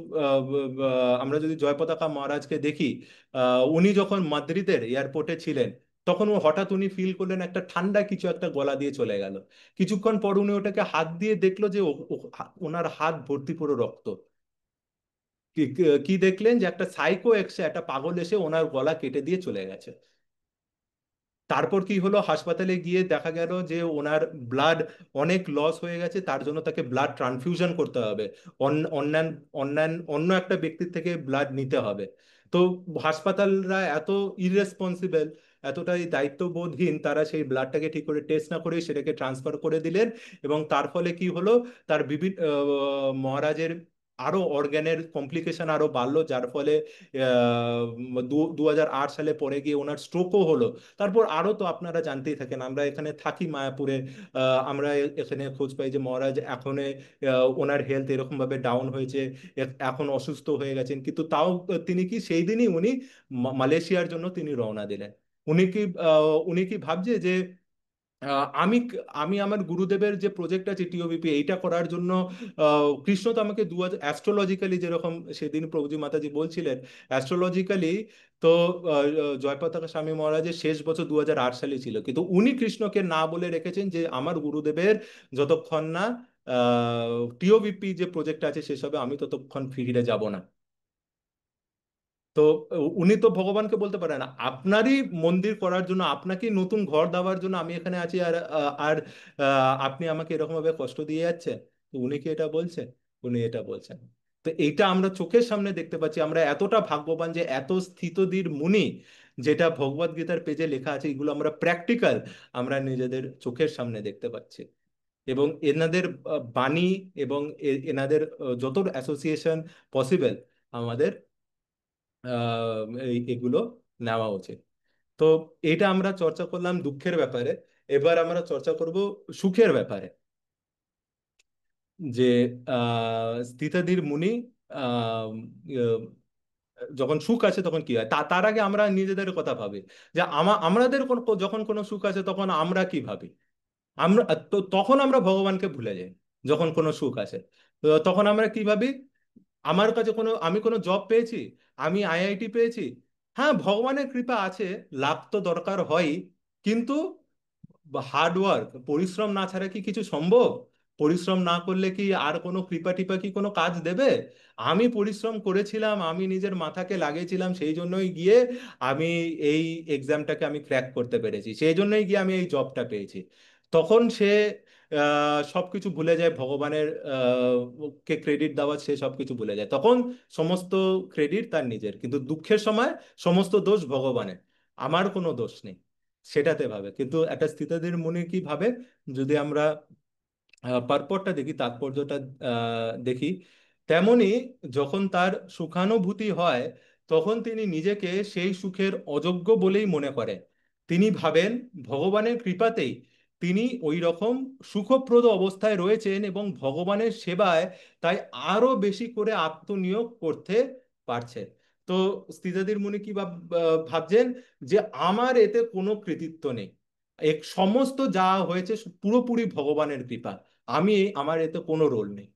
আমরা যদি জয়পতাকা মহারাজকে দেখি, উনি যখন মাদ্রিদের এয়ারপোর্টে ছিলেন, তখন হঠাৎ উনি ফিল করলেন একটা ঠান্ডা কিছু একটা গলা দিয়ে চলে গেল। কিছুক্ষণ পর উনি ওটাকে হাত দিয়ে দেখলো যে ওনার হাত ভর্তি পুরো রক্ত। কি কি দেখলেন, যে একটা সাইকো এসে, একটা পাগল এসে ওনার গলা কেটে দিয়ে চলে গেছে। তারপর কি হলো, হাসপাতালে গিয়ে দেখা গেল যে ওনার ব্লাড অনেক লস হয়ে গেছে, তার জন্য তাকে ব্লাড ট্রানফিউশন করতে হবে, অন্যান্য অন্যান্য অন্য একটা ব্যক্তির থেকে ব্লাড নিতে হবে। তো হাসপাতালরা এত ইররেসপন্সিবল, এতটাই দায়িত্ববোধহীন, তারা সেই ব্লাডটাকে ঠিক করে টেস্ট না করে সেটাকে ট্রান্সফার করে দিলেন। এবং তার ফলে কি হলো, তার বিভিন্ন মহারাজের আরো অর্গানের কমপ্লিকেশন আরো বাড়লো, যার ফলে 2008 সালে পরে গিয়ে ওনার স্ট্রোকও হলো। তারপর আরো তো আপনারা জানতেই থাকেন, আমরা এখানে থাকি মায়াপুরে, আমরা এখানে খোঁজ পাই যে মহারাজ এখন ওনার হেলথ এরকম ভাবে ডাউন হয়েছে, এখন অসুস্থ হয়ে গেছেন, কিন্তু তাও তিনি কি সেই দিনই উনি মালয়েশিয়ার জন্য তিনি রওনা দিলেন। উনি কি ভাবছে যে আমি আমি আমার গুরুদেবের যে প্রজেক্ট আছে টিওবিপি এইটা করার জন্য কৃষ্ণ তো আমাকে অ্যাস্ট্রোলজিক্যালি, যেরকম সেদিন প্রভুজি মাতাজি বলছিলেন, অ্যাস্ট্রোলজিক্যালি তো জয়প্রতাকা স্বামী মহারাজের শেষ বছর 2008 সালে ছিল, কিন্তু উনি কৃষ্ণকে না বলে রেখেছেন যে আমার গুরুদেবের যতক্ষণ না টিওবিপি যে প্রজেক্ট আছে সেসবে আমি ততক্ষণ ফিরে যাব না। তো উনি তো ভগবানকে বলতে পারে না আপনারই মন্দির করার জন্য, আপনাকেই নতুন ঘর দেওয়ার জন্য আমি এখানে আছি, আর আপনি আমাকে এরকম ভাবে কষ্ট দিয়ে যাচ্ছেন। তো উনি কি এটা বলছেন? উনি এটা বলছেন। তো এইটা আমরা চোখের সামনে দেখতে পাচ্ছি। আমরা এতটা ভাগ্যবান যে এত স্থিতধীর মুনি, যেটা ভগবদ গীতার পেজে লেখা আছে, এগুলো আমরা প্র্যাকটিক্যাল আমরা নিজেদের চোখের সামনে দেখতে পাচ্ছি। এবং এনাদের বাণী এবং এনাদের যত অ্যাসোসিয়েশন পসিবল আমাদের এগুলো নেওয়া উচিত। তো এটা আমরা চর্চা করলাম দুঃখের ব্যাপারে। এবার আমরা চর্চা করব সুখের ব্যাপারে। যে স্থিতাধীর মুনি আহ, আহ, যখন সুখ আছে তখন কি হয়, তার আগে আমরা নিজেদের কথা ভাবি যে আমাদের যখন কোনো সুখ আছে তখন আমরা কি ভাবি। আমরা তো তখন আমরা ভগবানকে ভুলে যাই। যখন কোনো সুখ আসে তো তখন আমরা কি ভাবি, আমার কাছে আমি কোনো জব পেয়েছি, আমি আইআইটি পেয়েছি, হ্যাঁ ভগবানের কৃপা আছে, লাভ তো দরকার হয়, কিন্তু হার্ড ওয়ার্ক, পরিশ্রম না ছাড়া কি কিছু সম্ভব? পরিশ্রম না করলে কি আর কোনো কৃপা টিপা কি কোনো কাজ দেবে? আমি পরিশ্রম করেছিলাম, আমি নিজের মাথাকে লাগিয়েছিলাম, সেই জন্যই গিয়ে আমি এই এক্সামটাকে আমি ক্র্যাক করতে পেরেছি, সেই জন্যই গিয়ে আমি এই জবটা পেয়েছি। তখন সে সবকিছু ভুলে যায়, ভগবানের কে ক্রেডিট দেওয়া, সে সবকিছু ভুলে যায়, তখন সমস্ত ক্রেডিট তার নিজের, কিন্তু দুঃখের সময় সমস্ত দোষ ভগবানের, আমার কোনো দোষ নেই, সেটাতে ভাবে। কিন্তু একটা স্থিতধীর মুনি কি ভাবে, যদি আমরা পারপরটা দেখি, তাৎপর্যটা দেখি, তেমনি যখন তার সুখানুভূতি হয় তখন তিনি নিজেকে সেই সুখের অযোগ্য বলেই মনে করেন। তিনি ভাবেন ভগবানের কৃপাতেই তিনি ওই রকম সুখপ্রদ অবস্থায় রয়েছেন এবং ভগবানের সেবায় তাই আরো বেশি করে আত্মনিয়োগ করতে পারছেন। তো স্থিতাদির মুনি কি ভাবছেন যে আমার এতে কোনো কৃতিত্ব নেই, সমস্ত যা হয়েছে পুরোপুরি ভগবানের কৃপা, আমার এতে কোনো রোল নেই।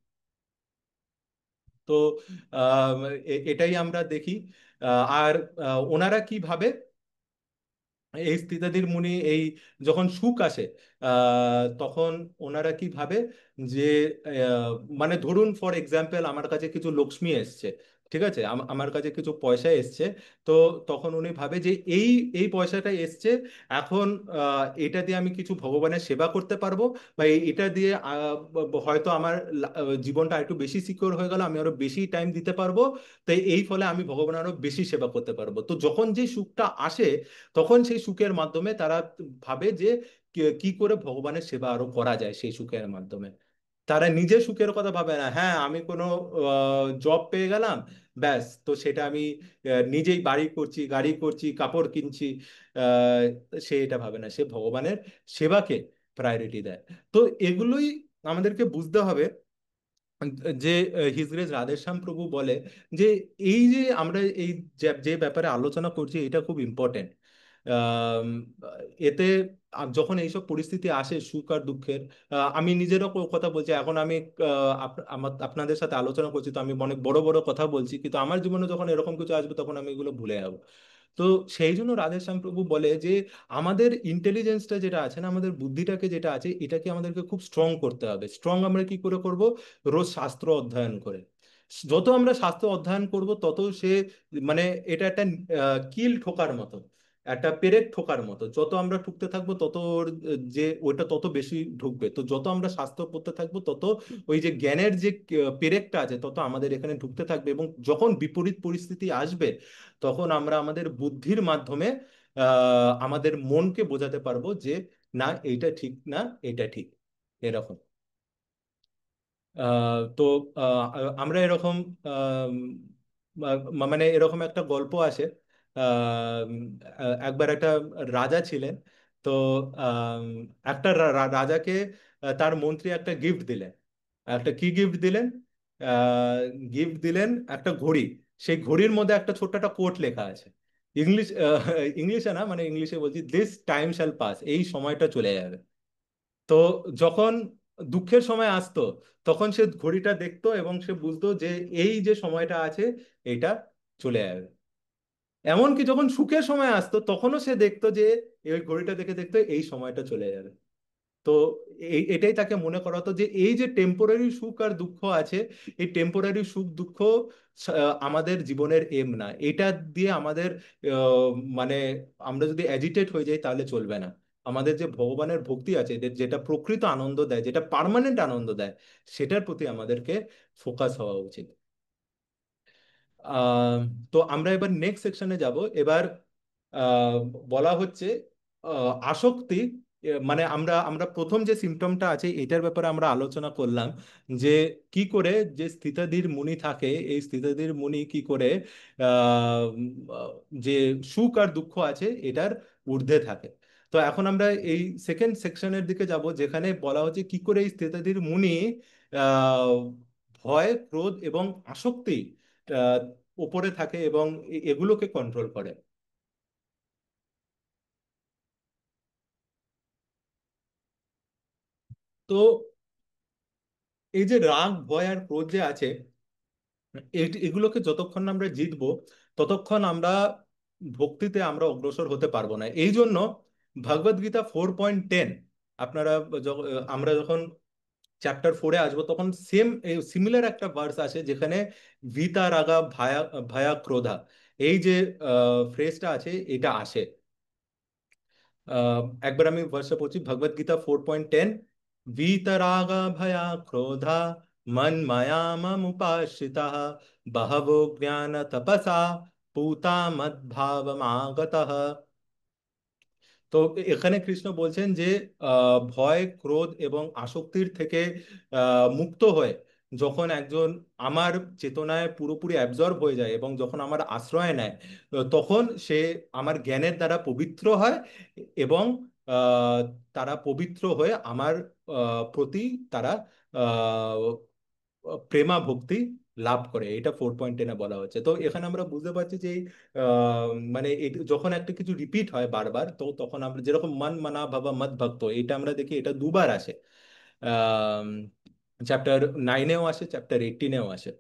তো আহ, এটাই আমরা দেখি। আর ওনারা কি ভাবে, এই স্থিতাধীর মুনি এই যখন সুখ আসে তখন ওনারা কি ভাবে যে আহ, মানে ধরুন ফর এক্সাম্পল আমার কাছে কিছু লক্ষ্মী এসছে, ঠিক আছে, আমার কাছে কিছু পয়সা এসছে। তো তখন উনি ভাবে যে এই এই পয়সাটা এসছে, এখন এটা দিয়ে আমি কিছু ভগবানের সেবা করতে পারবো, বা এটা দিয়ে হয়তো আমার জীবনটা একটু বেশি সিকিউর হয়ে গেল, আমি আরো বেশি টাইম দিতে পারবো, তাই এই ফলে আমি ভগবানের আরো বেশি সেবা করতে পারবো। তো যখন যে সুখটা আসে তখন সেই সুখের মাধ্যমে তারা ভাবে যে কি করে ভগবানের সেবা আরো করা যায় সেই সুখের মাধ্যমে। তারা নিজের সুখের কথা ভাবে না, হ্যাঁ আমি কোনো জব পেয়ে গেলাম, ব্যাস তো সেটা আমি নিজেই বাড়ি করছি, গাড়ি করছি, কাপড় কিনছি, আহ, সে এটা ভাবে না, সে ভগবানের সেবাকে প্রায়োরিটি দেয়। তো এগুলোই আমাদেরকে বুঝতে হবে, যে হিজ গ্রেস রাধেশ্যাম প্রভু বলে যে এই যে আমরা এই যে ব্যাপারে আলোচনা করছি এটা খুব ইম্পর্টেন্ট। এতে যখন এইসব পরিস্থিতি আসে সুখ আর দুঃখের, আমি নিজেরও কথা বলছি, এখন আমি আপনাদের সাথে আলোচনা করছি, তো আমি অনেক বড় বড় কথা বলছি, কিন্তু আমার জীবনে যখন এরকম কিছু আসবে তখন আমি এগুলো ভুলে যাবো। তো সেই জন্য রাধেশ্যাম প্রভু বলে যে আমাদের ইন্টেলিজেন্সটা যেটা আছে না, আমাদের বুদ্ধিটাকে যেটা আছে, এটাকে আমাদেরকে খুব স্ট্রং করতে হবে। স্ট্রং আমরা কি করে করব? রোজ শাস্ত্র অধ্যয়ন করে। যত আমরা শাস্ত্র অধ্যয়ন করব তত সে মানে এটা একটা কিল ঠোকার মতো, একটা পেরেক ঠোকার মতো, যত আমরা ঠুকতে থাকবো তত যে ওইটা তত বেশি ঢুকবে। তো যত আমরা শাস্ত্র পড়তে থাকবো তত ওই যে জ্ঞানের যে পেরেকটা আছে তত আমাদের এখানে ঢুকতে থাকবে, এবং যখন বিপরীত পরিস্থিতি আসবে তখন আমরা আমাদের বুদ্ধির মাধ্যমে আমাদের মনকে বোঝাতে পারবো যে না এইটা ঠিক না, এটা ঠিক, এরকম। তো আমরা এরকম আম, মানে এরকম একটা গল্প আছে। একবার একটা রাজা ছিলেন। তো আম, একটা রাজাকে তার মন্ত্রী একটা গিফট দিলেন। একটা কি গিফট দিলেন? গিফট দিলেন একটা ঘড়ি। সেই ঘড়ির মধ্যে একটা ছোট্ট একটা কোট লেখা আছে। ইংলিশ, ইংলিশে না, মানে ইংলিশে বলছি, দিস টাইম শ্যাল পাস, এই সময়টা চলে যাবে। তো যখন দুঃখের সময় আসতো, তখন সে ঘড়িটা দেখতো এবং সে বুঝতো যে এই যে সময়টা আছে, এটা চলে যাবে। এমনকি যখন সুখের সময় আসতো, তখনও সে দেখতো যে এই ঘড়িটা দেখে দেখতো এই সময়টা চলে যাবে। তো এটাই তাকে মনে করাতো যে এই যে টেম্পোরারি সুখ আর দুঃখ আছে, এই টেম্পোরারি সুখ দুঃখ আমাদের জীবনের এম না। এটা দিয়ে আমাদের আহ, মানে আমরা যদি অ্যাজিটেট হয়ে যাই তাহলে চলবে না। আমাদের যে ভগবানের ভক্তি আছে, যেটা প্রকৃত আনন্দ দেয়, যেটা পার্মানেন্ট আনন্দ দেয়, সেটার প্রতি আমাদেরকে ফোকাস হওয়া উচিত। আহ, তো আমরা এবার নেক্সট সেকশনে যাব। এবার আহ, বলা হচ্ছে আসক্তি। মানে আমরা আমরা প্রথম যে সিমটমটা আছে এটার ব্যাপারে আমরা আলোচনা করলাম, যে কি করে যে স্থিতাধীর মুনি থাকে, এই স্থিতাধীর মুনি কি করে আহ, উম, যে সুখ আর দুঃখ আছে এটার ঊর্ধ্বে থাকে। তো এখন আমরা এই সেকেন্ড সেকশনের দিকে যাব, যেখানে বলা হচ্ছে কি করে এই স্থিতাধীর মুনি আহ, ভয়, ক্রোধ এবং আসক্তি আহ, উপরে থাকে এবং এগুলোকে কন্ট্রোল করে। তো এই যে রাগ, ভয় আর ক্রোধ যে আছে, এগুলোকে যতক্ষণ না আমরা জিতবো, ততক্ষণ আমরা ভক্তিতে আমরা অগ্রসর হতে পারবো না। এই জন্য ভগবদ গীতা 4.10, আপনারা আমরা যখন চ্যাপ্টার 4-এ আসবো, তখন সিমিলার একটা ভার্স আছে যেখানে ভিতা রাগা ভায়া ভয়া ক্রোধা, এই যে ফ্রেজটা আছে এটা আসে। একবার আমি ভার্সটা পড়ছি, ভগবদ গীতা 4.10, वीतरागा भया क्रोधा मन माया ममुपाश्रिता बहवो ज्ञान तपसा पूता मद्भावमागतः। তো এখানে কৃষ্ণ বলছেন যে ভয়, ক্রোধ এবং আসক্তির থেকে মুক্ত হয়ে যখন একজন আমার চেতনায় পুরোপুরি অ্যাবজর্ব হয়ে যায় এবং যখন আমার আশ্রয় নেয়, তখন সে আমার জ্ঞানের দ্বারা পবিত্র হয় এবং আহ, তারা পবিত্র হয়ে আমার প্রতি তারা প্রেমা ভক্তি লাভ করে। এটা 4.10-এ বলা হচ্ছে। তো এখানে আমরা বুঝতে পারছি যে মানে যখন একটা কিছু রিপিট হয় বারবার, তো তখন আমরা যেরকম মন মানা ভাবা মদ ভক্ত, এটা আমরা দেখি এটা দুবার আসে। চ্যাপ্টার 9-এও আসে, চ্যাপ্টার 18-এও আসে।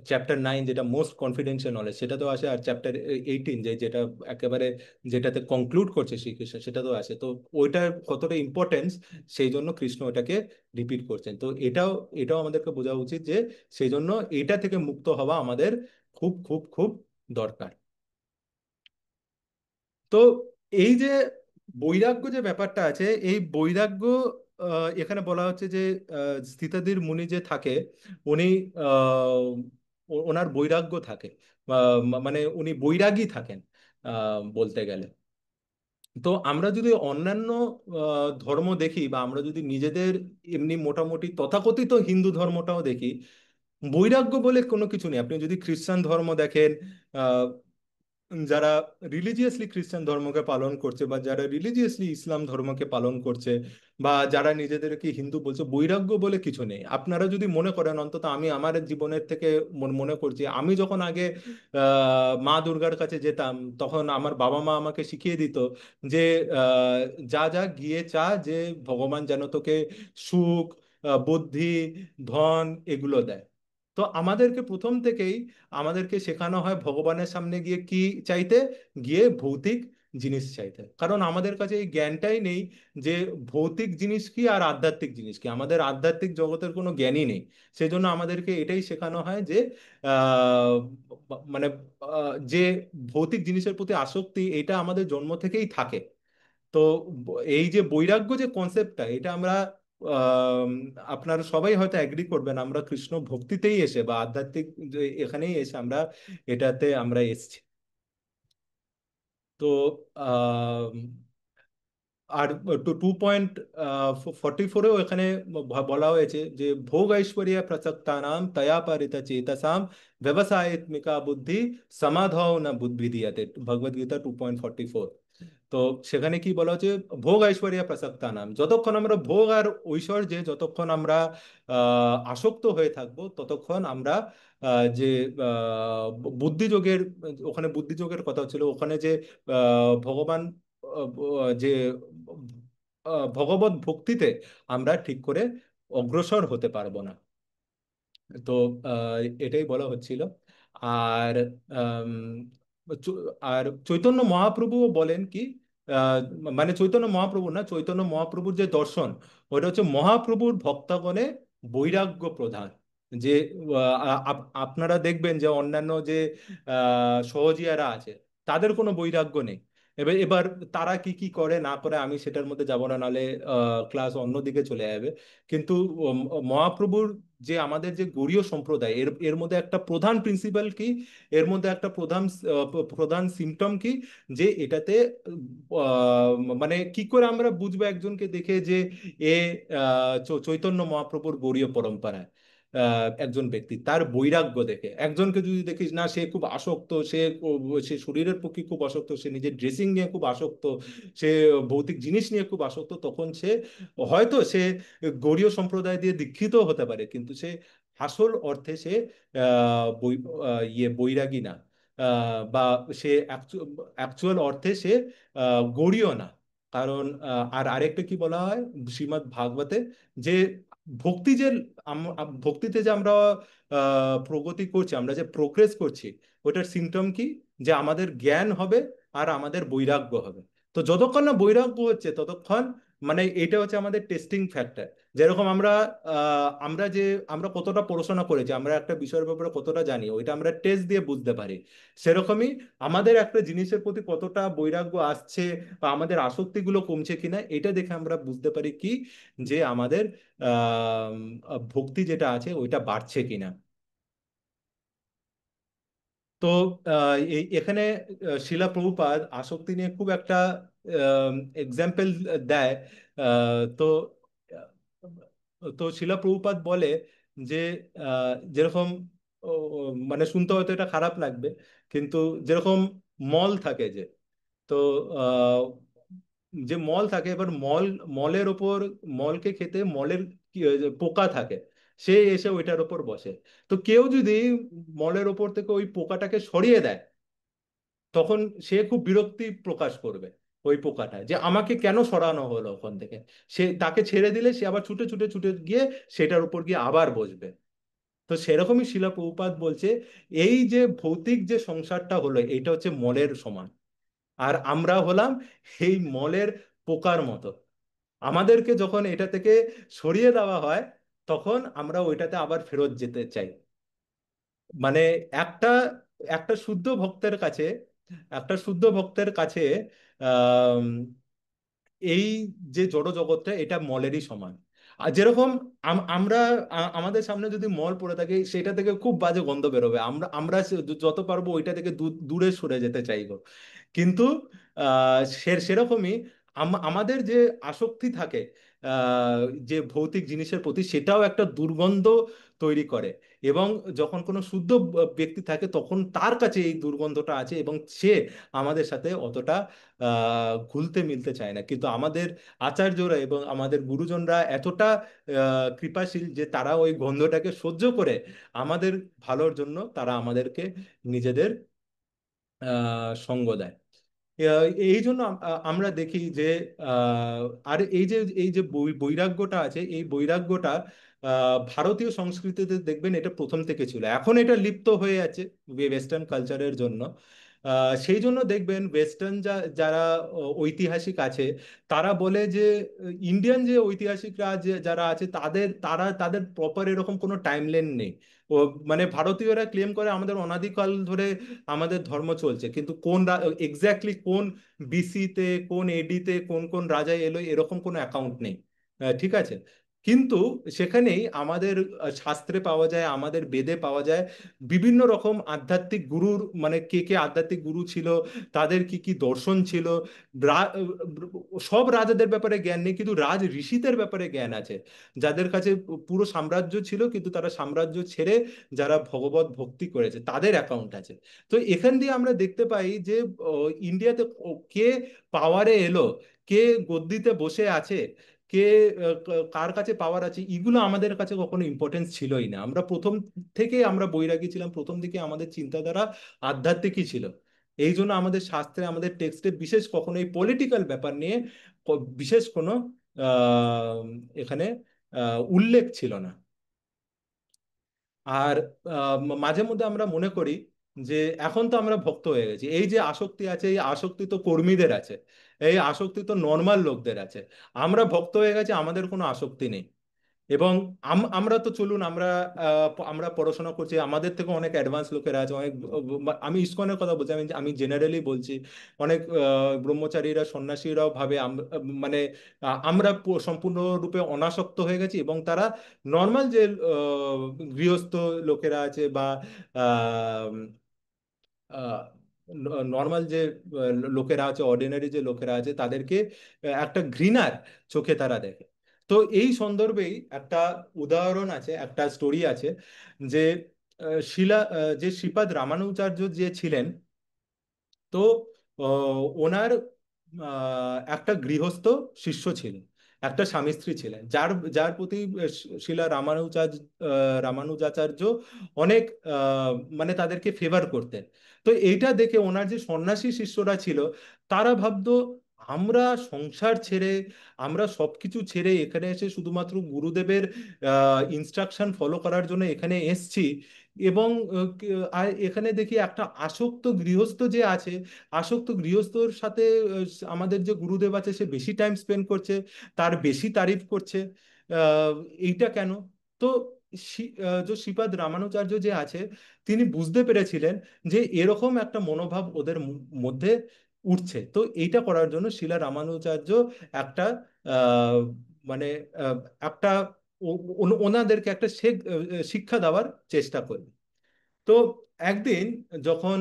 চ্যাপ্টার 9 যেটা মোস্ট কনফিডেন্সিয়াল নলেজ, সেটাতেও আসে, আর চ্যাপ্টার 18 যেটা একেবারে যেটাতে কনক্লুড করছে শ্রীকৃষ্ণ, সেটাতেও আসে। তো ওইটার কতটা ইম্পর্টেন্স, সেই জন্য কৃষ্ণ ওটাকে রিপিট করছেন। তো এটাও আমাদেরকে বোঝা উচিত যে সেই জন্য এটা থেকে মুক্ত হওয়া আমাদের খুব খুব খুব দরকার। তো এই যে বৈরাগ্য যে ব্যাপারটা আছে, এই বৈরাগ্য এখানে বলা হচ্ছে যে স্থিতাদির মুনি যে থাকে, উনি ওনার বৈরাগ্য থাকে, মানে উনি বৈরাগী থাকেন বলতে গেলে। তো আমরা যদি অন্যান্য ধর্ম দেখি, বা আমরা যদি নিজেদের এমনি মোটামুটি তথাকথিত হিন্দু ধর্মটাও দেখি, বৈরাগ্য বলে কোনো কিছু নেই। আপনি যদি খ্রিস্টান ধর্ম দেখেন, যারা রিলিজিয়াসলি খ্রিস্টান ধর্মকে পালন করছে, বা যারা রিলিজিয়াসলি ইসলাম ধর্মকে পালন করছে, বা যারা নিজেদেরকে হিন্দু বলছে, বৈরাগ্য বলে কিছু নেই। আপনারা যদি মনে করেন, অন্তত আমি আমার জীবনের থেকে মনে করছি, আমি যখন আগে মা দুর্গার কাছে যেতাম, তখন আমার বাবা মা আমাকে শিখিয়ে দিত যে আহ, যা যা গিয়ে চা, যে ভগবান যেন তোকে সুখ, বুদ্ধি, ধন এগুলো দেয়। তো আমাদেরকে প্রথম থেকেই আমাদেরকে শেখানো হয় ভগবানের সামনে গিয়ে কি চাইতে, গিয়ে ভৌতিক জিনিস চাইতে। কারণ আমাদের কাছে এই জ্ঞানটাই নেই যে ভৌতিক জিনিস কি আর আধ্যাত্মিক জিনিস কি, আমাদের আধ্যাত্মিক জগতের কোনো জ্ঞানই নেই। সেই জন্য আমাদেরকে এটাই শেখানো হয় যে আহ, মানে যে ভৌতিক জিনিসের প্রতি আসক্তি, এটা আমাদের জন্ম থেকেই থাকে। তো এই যে বৈরাগ্য যে কনসেপ্টটা, এটা আমরা আম, আপনারা সবাই হয়তো অ্যাগ্রি করবেন, আমরা কৃষ্ণ ভক্তিতেই এসে বা আধ্যাত্মিক এখানেই এসে আমরা এটাতে আমরা এসেছি। তো আম, আর 2.44-এও এখানে বলা হয়েছে যে ভোগ ঐশ্বর্য প্রসক্তানাম তয়া পারিত চেতসাম ব্যবসায়িত্মিকা বুদ্ধি সমাধৌ ন বুদ্ধিদীয়তে, ভগবদ গীতা 2.44। তো সেখানে কি বলা হচ্ছে, ভোগ ঐশ্বর্য প্রসক্তা নাম, যতক্ষণ আমরা ভোগ আর ঐশ্বর্যে যতক্ষণ আমরা আসক্ত হয়ে থাকবো, ততক্ষণ আমরা যে বুদ্ধিযোগের, ওখানে বুদ্ধিযোগের কথা ছিল, ওখানে যে ভগবান যে ভগবত ভক্তিতে আমরা ঠিক করে অগ্রসর হতে পারবো না। তো এটাই বলা হচ্ছিল। আর আম, আর চৈতন্য মহাপ্রভুও বলেন কি, আহ, মানে চৈতন্য মহাপ্রভু না, চৈতন্য মহাপ্রভুর যে দর্শন, ওটা হচ্ছে মহাপ্রভুর ভক্তগণে বৈরাগ্য প্রধান। যে আপনারা দেখবেন যে অন্যান্য যে সহজিয়ারা আছে, তাদের কোনো বৈরাগ্য নেই। এবার এবার তারা কি কি করে না করে আমি সেটার মধ্যে যাব না, নালে ক্লাস অন্যদিকে চলে যাবে। কিন্তু মহাপ্রভুর যে আমাদের যে গৌড়ীয় সম্প্রদায়, এর এর মধ্যে একটা প্রধান প্রিন্সিপাল কি, এর মধ্যে একটা প্রধান সিমটম কি, যে এটাতে আহ, মানে কি করে আমরা বুঝবো একজনকে দেখে যে এ চৈতন্য মহাপ্রভুর গৌড়ীয় পরম্পরায় একজন ব্যক্তি, তার বৈরাগ্য দেখে। একজনকে যদি দেখিস না সে খুব আসক্ত, সে শরীরের প্রতি খুব আসক্ত, সে নিজের ড্রেসিং নিয়ে খুব আসক্ত, সে ভৌতিক জিনিস নিয়ে খুব আসক্ত, তখন সে হয়তো সে গৌড়ীয় সম্প্রদায় দিয়ে দীক্ষিত হতে পারে, কিন্তু সে আসল অর্থে সে বৈরাগী না। বা সে অ্যাকচুয়াল অর্থে সে গৌড়ীয় না। কারণ আর আরেকটা কি বলা হয় শ্রীমদ্ ভাগবতে, যে ভক্তি যে ভক্তিতে যে আমরা প্রগতি করছি, আমরা যে প্রোগ্রেস করছি, ওটার সিমটম কি, যে আমাদের জ্ঞান হবে আর আমাদের বৈরাগ্য হবে। তো যতক্ষণ না বৈরাগ্য হচ্ছে ততক্ষণ, মানে এটা হচ্ছে আমাদের টেস্টিং ফ্যাক্টর। যেরকম আমরা আমরা যে আমরা কতটা পড়াশোনা করেছি, আমরা একটা বিষয়ের ব্যাপারে কতটা জানি, ওইটা আমরা টেস্ট দিয়ে বুঝতে পারি। সেরকমই আমাদের একটা জিনিসের প্রতি কতটা বৈরাগ্য আসছে বা আমাদের আসক্তিগুলো কমছে কিনা, এটা দেখে আমরা বুঝতে পারি কি, যে আমাদের ভক্তি যেটা আছে ওইটা বাড়ছে কিনা। তো এখানে শিলা প্রভুপাদ আসক্তি নিয়ে খুব একটা এক্সাম্পল দেয়। তো শিলা প্রভুপাদ বলে যে যেরকম মানে শুনতে হয়তো এটা খারাপ লাগবে, কিন্তু যেরকম মল থাকে, যে তো আহ, যে মল থাকে, এবার মলের ওপর, মলকে খেতে মলের পোকা থাকে, সে এসে ওইটার ওপর বসে। তো কেউ যদি মলের ওপর থেকে ওই পোকাটাকে সরিয়ে দেয়, তখন সে খুব বিরক্তি প্রকাশ করবে ওই পোকাটা, যে আমাকে কেন সরানো হলো ওখান থেকে। সে তাকে ছেড়ে দিলে সে আবার ছুটে ছুটে ছুটে গিয়ে সেটার উপর গিয়ে আবার বসবে। তো সেরকমই শিলা প্রভুপাদ বলছে, এই যে ভৌতিক যে সংসারটা হলো, এটা হচ্ছে মলের সমান, আর আমরা হলাম এই মলের পোকার মতো। আমাদেরকে যখন এটা থেকে সরিয়ে দেওয়া হয়, তখন আমরা ওইটাতে আবার ফেরত যেতে চাই। মানে একটা একটা শুদ্ধ ভক্তের কাছে, একটা শুদ্ধ ভক্তের কাছে আহ এই যে জড় জগৎটা, এটা মলেরই সমান। আর যেরকম আমরা আমাদের সামনে যদি মল পড়ে থাকে, সেটা থেকে খুব বাজে গন্ধ বেরোবে, আমরা আমরা যত পারবো ওইটা থেকে দূরে সরে যেতে চাইবো। কিন্তু সেরকমই আমাদের যে আসক্তি থাকে যে ভৌতিক জিনিসের প্রতি, সেটাও একটা দুর্গন্ধ তৈরি করে। এবং যখন কোনো শুদ্ধ ব্যক্তি থাকে, তখন তার কাছে এই দুর্গন্ধটা আছে, এবং সে আমাদের সাথে অতটা ঘুলতে মিলতে চায় না। কিন্তু আমাদের আচার্যরা এবং আমাদের গুরুজনরা এতটা কৃপাশীল, যে তারা ওই গন্ধটাকে সহ্য করে আমাদের ভালোর জন্য তারা আমাদেরকে নিজেদের সঙ্গ দেয়। এই জন্য আমরা দেখি যে আর এই যে বৈরাগ্যটা আছে, এই বৈরাগ্যটা ভারতীয় সংস্কৃতিতে দেখবেন এটা প্রথম থেকে ছিল, এখন এটা লিপ্ত হয়ে আছে ওয়েস্টার্ন কালচারের জন্য। সেই জন্য দেখবেন ওয়েস্টার্ন যারা ঐতিহাসিক আছে, তারা বলে যে ইন্ডিয়ান যে ঐতিহাসিকরা যারা আছে, তাদের প্রপার এরকম কোনো টাইমলাইন নেই। ও মানে ভারতীয়রা ক্লেম করে আমাদের অনাদিকাল ধরে আমাদের ধর্ম চলছে, কিন্তু কোন এক্স্যাক্টলি কোন বিসিতে, কোন এডিতে কোন কোন রাজা এলো, এরকম কোনো অ্যাকাউন্ট নেই। ঠিক আছে। কিন্তু সেখানেই আমাদের শাস্ত্রে পাওয়া যায়, আমাদের বেদে পাওয়া যায় বিভিন্ন রকম আধ্যাত্মিক গুরুর, মানে কে কে আধ্যাত্মিক গুরু ছিল, তাদের কি কি দর্শন ছিল। সব রাজাদের ব্যাপারে জ্ঞান নেই, কিন্তু রাজ ঋষিদের ব্যাপারে জ্ঞান আছে, যাদের কাছে পুরো সাম্রাজ্য ছিল, কিন্তু তারা সাম্রাজ্য ছেড়ে যারা ভগবত ভক্তি করেছে তাদের অ্যাকাউন্ট আছে। তো এখান দিয়ে আমরা দেখতে পাই যে ইন্ডিয়াতে কে পাওয়ারে এলো, কে গদ্দিতে বসে আছে, কে কার কাছে পাওয়ার আছে, এগুলো আমাদের কাছে কখনো ইম্পর্টেন্স ছিলই না। আমরা প্রথম থেকে আমরা বৈরাগী ছিলাম, প্রথম দিকে আমাদের চিন্তাধারা আধ্যাত্মিকই ছিল। এই জন্য আমাদের শাস্ত্রে, আমাদের টেক্সটে বিশেষ কখনো এই পলিটিক্যাল ব্যাপার নিয়ে বিশেষ কোনো আহ, এখানে উল্লেখ ছিল না। আর মাঝে মধ্যে আমরা মনে করি যে এখন তো আমরা ভক্ত হয়ে গেছি, এই যে আসক্তি আছে, এই আসক্তি তো কর্মীদের আছে, এই আসক্তি তো নর্মাল লোকদের আছে। আমরা ভক্ত হয়ে গেছি, আমাদের কোনো আসক্তি নেই। এবং আমরা তো চলুন, আমরা পড়াশোনা করছি, আমাদের থেকে অনেক অ্যাডভান্স লোকেরা আছে, অনেক আমি ইসকনের কথা বলছি, আমি আমি জেনারেলি বলছি, অনেক ব্রহ্মচারীরা, সন্ন্যাসীরাও ভাবে মানে আমরা সম্পূর্ণরূপে অনাসক্ত হয়ে গেছি, এবং তারা নর্মাল যে গৃহস্থ লোকেরা আছে বা নর্মাল যে লোকেরা আছে, অর্ডিনারি যে লোকেরা আছে, তাদেরকে একটা ঘৃণার চোখে তারা দেখে। তো এই সন্দর্ভেই একটা উদাহরণ আছে, একটা স্টোরি আছে, যে যে শ্রীপাদ রামানুজাচার্য যে ছিলেন, তো ওনার একটা গৃহস্থ শিষ্য ছিল, একটা স্বামী স্ত্রী ছিলেন, যার যার প্রতি শিলা রামানুজাচার্য অনেক মানে তাদেরকে ফেভার করতেন। তো এইটা দেখে ওনার যে সন্ন্যাসী শিষ্যরা ছিল, তারা ভাবতো, আমরা সংসার ছেড়ে, আমরা সবকিছু ছেড়ে এখানে এসে শুধুমাত্র গুরুদেবের ইনস্ট্রাকশন ফলো করার জন্য এখানে এসছি, এবং আর এখানে দেখি একটা আসক্ত গৃহস্থ যে আছে, আসক্ত গৃহস্থর সাথে আমাদের যে গুরুদেব আছে সে বেশি টাইম স্পেন্ড করছে, তার বেশি তারিফ করছে। আহ, এইটা কেন? তো যে শ্রীপাদ রামানুজাচার্য যে আছে, তিনি বুঝতে পেরেছিলেন যে এরকম একটা মনোভাব ওদের মধ্যে উঠছে। তো এইটা করার জন্য শিলা রামানুজাচার্য একটা আহ, মানে আহ, একটা ওনাদেরকে একটা শিক্ষা দেওয়ার চেষ্টা করলেন। তো একদিন যখন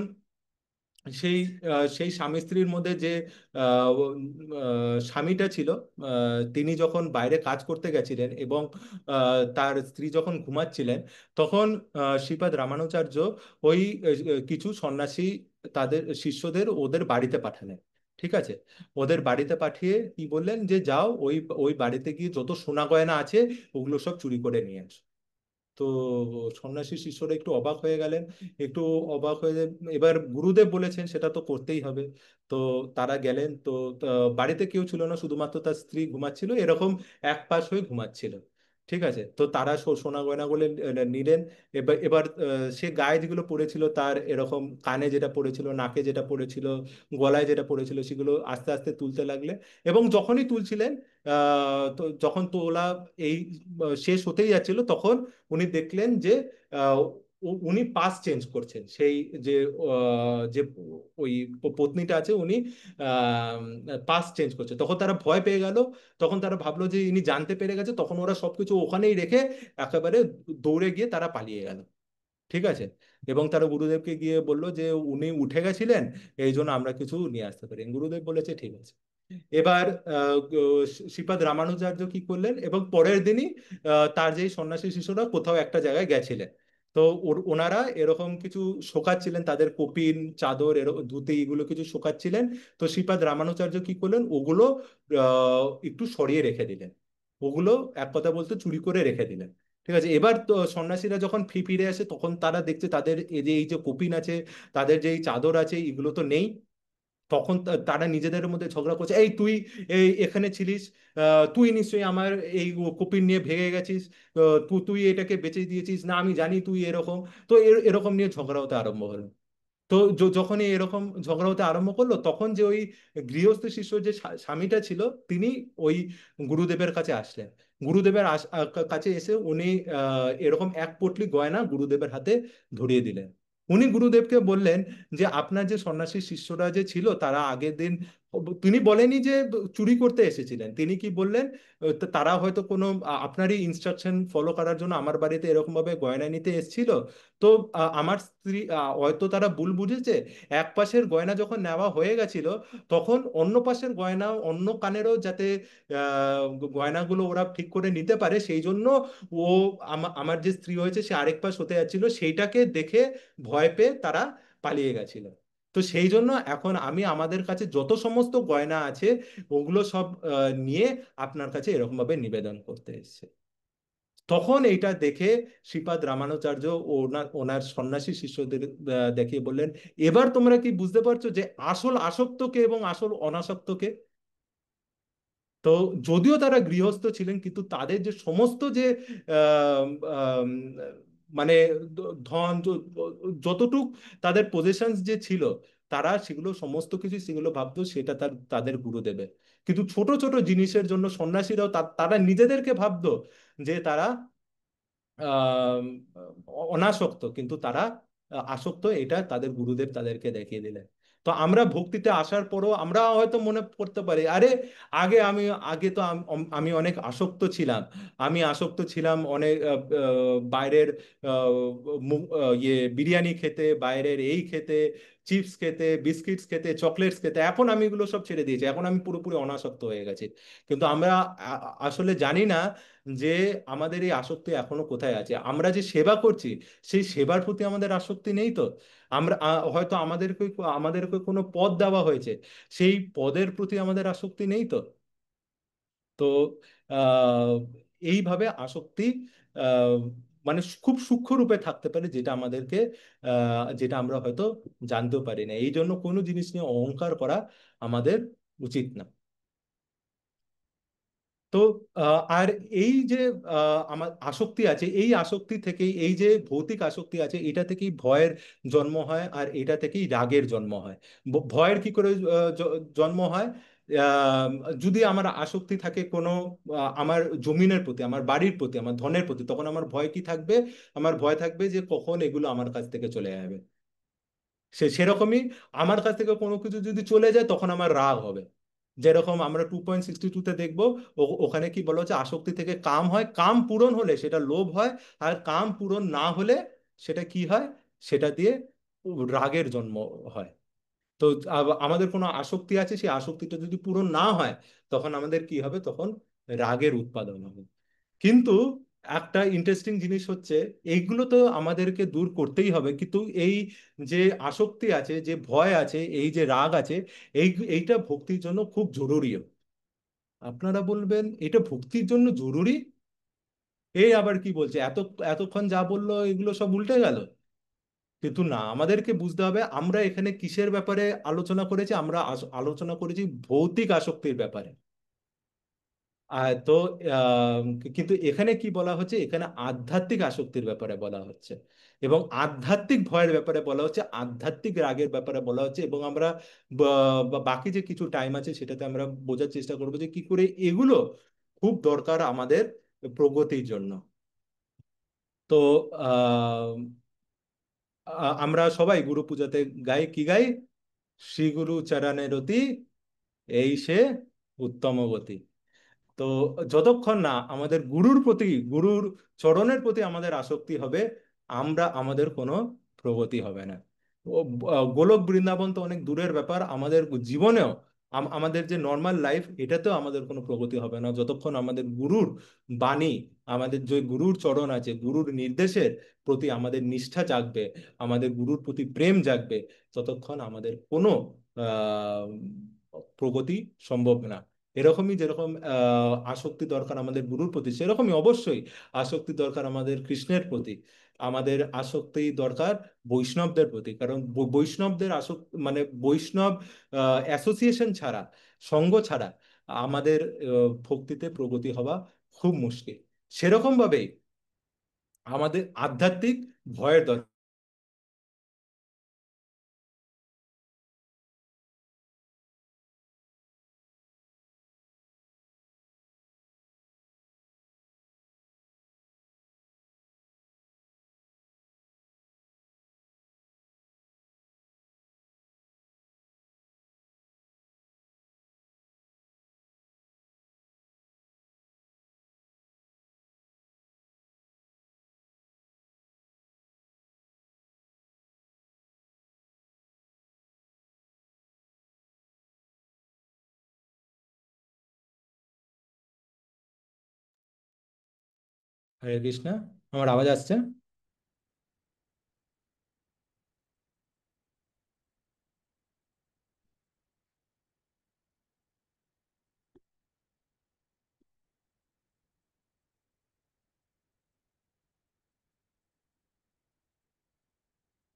সেই সেই স্বামী স্ত্রীর মধ্যে যে স্বামীটা ছিল, তিনি যখন বাইরে কাজ করতে গেছিলেন, এবং তার স্ত্রী যখন ঘুমাচ্ছিলেন, তখন শ্রীপাদ রামানুজাচার্য ওই কিছু সন্ন্যাসী তাদের শিষ্যদের ওদের বাড়িতে পাঠালেন। ঠিক আছে, ওদের বাড়িতে পাঠিয়ে কি বললেন, যে যাও ওই ওই বাড়িতে গিয়ে যত সোনা গয়না আছে ওগুলো সব চুরি করে নিয়ে আসো। তো সন্ন্যাসী শিষ্যরা একটু অবাক হয়ে গেলেন, একটু অবাক হয়ে এবার গুরুদেব বলেছেন সেটা তো করতেই হবে। তো তারা গেলেন, তো বাড়িতে কেউ ছিল না, শুধুমাত্র তার স্ত্রী ঘুমাচ্ছিল, এরকম এক পাশ হয়ে ঘুমাচ্ছিল। ঠিক আছে, তো তারা সোনা গয়নাগুলো নিলেন। এবার এবার সে গায়ে যেগুলো পড়েছিল, তার এরকম কানে যেটা পড়েছিল, নাকে যেটা পড়েছিল, গলায় যেটা পড়েছিল, সেগুলো আস্তে আস্তে তুলতে লাগলেন। এবং যখনই তুলছিলেন, তো যখন তোলা এই শেষ হতেই যাচ্ছিল, তখন উনি দেখলেন যে আহ, উনি পাস চেঞ্জ করছেন, সেই যে যে ওই পত্নীটা আছে, উনি পাস চেঞ্জ করছে। তখন তারা ভয় পেয়ে গেল, তখন তারা ভাবলো যে ইনি জানতে পেরে গেছে, তখন ওরা সবকিছু ওখানেই রেখে একেবারে দৌড়ে গিয়ে তারা পালিয়ে গেল। ঠিক আছে, এবং তারা গুরুদেবকে গিয়ে বললো যে উনি উঠে গেছিলেন, এই জন্য আমরা কিছু নিয়ে আসতে পারি। গুরুদেব বলেছে ঠিক আছে। এবার শ্রীপাদ রামানুজাচার্য কি করলেন, এবং পরের দিনই তার যেই সন্ন্যাসী শিষ্যরা কোথাও একটা জায়গায় গেছিলেন, তো ওনারা এরকম কিছু শোকাচ্ছিলেন, তাদের কপিন, চাদর, ধুতি, এগুলো কিছু শোকাচ্ছিলেন। তো শ্রীপাদ রামানুজাচার্য কি করলেন, ওগুলো একটু সরিয়ে রেখে দিলেন, ওগুলো এক কথা বলতে চুরি করে রেখে দিলেন। ঠিক আছে, এবার তো সন্ন্যাসীরা যখন ফিরে আসে, তখন তারা দেখছে তাদের এই যে কপিন আছে, তাদের যে এই চাদর আছে, এগুলো তো নেই। তখন তারা নিজেদের মধ্যে ঝগড়া করছে, এই তুই এই এখানে ছিলিস, তুই নিশ্চয়ই আমার এই কপিন নিয়ে ভেগে গেছিস, তুই তুই এটাকে বেচে দিয়েছিস, না আমি জানি তুই এরকম। তো এরকম নিয়ে ঝগড়া হতে আরম্ভ হলো। তো যখনই এরকম ঝগড়া হতে আরম্ভ করলো, তখন যে ওই গৃহস্থ শিষ্য যে স্বামীটা ছিল, তিনি ওই গুরুদেবের কাছে আসলেন। গুরুদেবের কাছে এসে উনি এরকম এক পটলি গয়না গুরুদেবের হাতে ধরিয়ে দিলেন। উনি গুরুদেবকে বললেন যে আপনার যে সন্ন্যাসী শিষ্যরা যে ছিল, তারা আগের দিন তিনি বলেনি যে চুরি করতে এসেছিলেন, তিনি কি বললেন, তারা হয়তো কোনো আপনারই ইনস্ট্রাকশন ফলো করার জন্য আমার বাড়িতে এরকম ভাবে গয়না নিতে এসেছিল। তো আমার স্ত্রী হয়তো তারা ভুল বুঝেছে, এক পাশের গয়না যখন নেওয়া হয়ে গেছিল, তখন অন্য পাশের গয়না অন্য কানেরও যাতে আহ, গয়নাগুলো ওরা ঠিক করে নিতে পারে, সেই জন্য ও আমার যে স্ত্রী হয়েছে সে আরেক পাশ হতে যাচ্ছিল, সেইটাকে দেখে ভয় পেয়ে তারা পালিয়ে গেছিল। তো সেই জন্য এখন আমি আমাদের কাছে যত সমস্ত গয়না আছে ওগুলো সব নিয়ে আপনার কাছে এরকম ভাবে নিবেদন করতে এসেছে। তখন এইটা দেখে শ্রীপাদ রামানুজাচার্য ওনার ওনার সন্ন্যাসী শিষ্যদের দেখিয়ে বললেন, এবার তোমরা কি বুঝতে পারছো যে আসল আসক্তকে এবং আসল অনাসক্তকে? তো যদিও তারা গৃহস্থ ছিলেন, কিন্তু তাদের যে সমস্ত যে আহ, আম, মানে ধন যতটুক তাদের পজেশনস যে ছিল, তারা সেগুলো সমস্ত কিছু সেগুলো ভাবতো সেটা তাদের গুরুদেবের। কিন্তু ছোট ছোট জিনিসের জন্য সন্ন্যাসীরাও তারা নিজেদেরকে ভাবতো যে তারা আহ, অনাসক্ত, কিন্তু তারা আসক্ত, এটা তাদের গুরুদেব তাদেরকে দেখিয়ে দিলেন। তো আমরা ভক্তিতে আসার পরও আমরা হয়তো মনে করতে পারি, আরে আগে আমি আগে তো আমি অনেক আসক্ত ছিলাম। আমি আসক্ত ছিলাম অনেক বাইরের ইয়ে বিরিয়ানি খেতে, বাইরের এই খেতে, চিপস খেতে, বিস্কিটস খেতে, চকলেটস খেতে। এখন আমি এগুলো সব ছেড়ে দিয়েছি, এখন আমি পুরোপুরি অনাসক্ত হয়ে গেছি। কিন্তু আমরা আসলে জানি না যে আমাদের এই আসক্তি এখনো কোথায় আছে। আমরা যে সেবা করছি, সেই সেবার প্রতি আমাদের আসক্তি নেই তো? আমরা হয়তো আমাদেরকে কোনো পদ দেওয়া হয়েছে, সেই পদের প্রতি আমাদের আসক্তি নেই তো? তো আহ, এইভাবে আসক্তি আহ, মানে খুব সূক্ষ্ম রূপে থাকতে পারে, যেটা আমাদেরকে যেটা আমরা হয়তো জানতেও পারি না। এই জন্য কোনো জিনিস নিয়ে অহংকার করা আমাদের উচিত না। তো আর এই যে আমার আসক্তি আছে, এই আসক্তি থেকেই, এই যে ভৌতিক আসক্তি আছে, এটা থেকেই ভয়ের জন্ম হয়, আর এটা থেকেই রাগের জন্ম হয়। ভয়ের কি করে জন্ম হয়? আহ, যদি আমার আসক্তি থাকে কোনো আমার জমিনের প্রতি, আমার বাড়ির প্রতি, আমার ধনের প্রতি, তখন আমার ভয় কি থাকবে? আমার ভয় থাকবে যে কখন এগুলো আমার কাছ থেকে চলে যাবে। সেরকমই আমার কাছ থেকে কোনো কিছু যদি চলে যায় তখন আমার রাগ হবে। যেরকম আমরা 2.62-তে দেখবো, ওখানে কি বলা হচ্ছে, আসক্তি থেকে কাম হয়, কাম পূরণ হলে সেটা লোভ হয়, আর কাম পূরণ না হলে সেটা কি হয়? সেটা দিয়ে রাগের জন্ম হয়। তো আমাদের কোনো আসক্তি আছে, সেই আসক্তিটা যদি পূরণ না হয়, তখন আমাদের কি হবে? তখন রাগের উৎপাদন হবে। কিন্তু একটা ইন্টারেস্টিং জিনিস হচ্ছে, এইগুলো তো আমাদেরকে দূর করতেই হবে, কিন্তু এই যে আসক্তি আছে, যে ভয় আছে, এই যে রাগ আছে, এইটা ভক্তির জন্য খুব জরুরিও। আপনারা বলবেন এটা ভক্তির জন্য জরুরি? এই আবার কি বলছে, এতক্ষণ যা বললো এগুলো সব উল্টে গেল? কিন্তু না, আমাদেরকে বুঝতে হবে আমরা এখানে কিসের ব্যাপারে আলোচনা করেছি। আমরা আলোচনা করেছি ভৌতিক আসক্তির ব্যাপারে। তো আহ, কিন্তু এখানে কি বলা হচ্ছে, এখানে আধ্যাত্মিক আসক্তির ব্যাপারে বলা হচ্ছে, এবং আধ্যাত্মিক ভয়ের ব্যাপারে বলা হচ্ছে, আধ্যাত্মিক রাগের ব্যাপারে বলা হচ্ছে। এবং আমরা বাকি যে কিছু টাইম আছে সেটাতে আমরা বোঝার চেষ্টা করবো যে কি করে এগুলো খুব দরকার আমাদের প্রগতির জন্য। তো আহ আমরা সবাই গুরু পূজাতে গাই, কি গাই? শ্রী গুরু চরণের রতি, এই সে উত্তম গতি। তো যতক্ষণ না আমাদের গুরুর প্রতি, গুরুর চরণের প্রতি আমাদের আসক্তি হবে, আমাদের কোনো প্রগতি হবে না। গোলক বৃন্দাবন তো অনেক দূরের ব্যাপার, আমাদের জীবনেও আমাদের যে নর্মাল লাইফ, এটাতেও আমাদের কোনো প্রগতি হবে না যতক্ষণ আমাদের গুরুর বাণী, আমাদের যে গুরুর চরণ আছে, গুরুর নির্দেশের প্রতি আমাদের নিষ্ঠা জাগবে, আমাদের গুরুর প্রতি প্রেম জাগবে, ততক্ষণ আমাদের কোনো আহ প্রগতি সম্ভব না। এরকমই যেরকম আসক্তি দরকার আমাদের গুরুর প্রতি, সেরকমই অবশ্যই আসক্তি দরকার আমাদের কৃষ্ণের প্রতি। আমাদের আসক্তি দরকার বৈষ্ণবদের প্রতি, কারণ বৈষ্ণবদের মানে বৈষ্ণব অ্যাসোসিয়েশন ছাড়া, সঙ্গ ছাড়া আমাদের ভক্তিতে প্রগতি হওয়া খুব মুশকিল। সেরকম ভাবেই আমাদের আধ্যাত্মিক ভয়ের দরকার। হরে কৃষ্ণ। আমার আওয়াজ আসছে?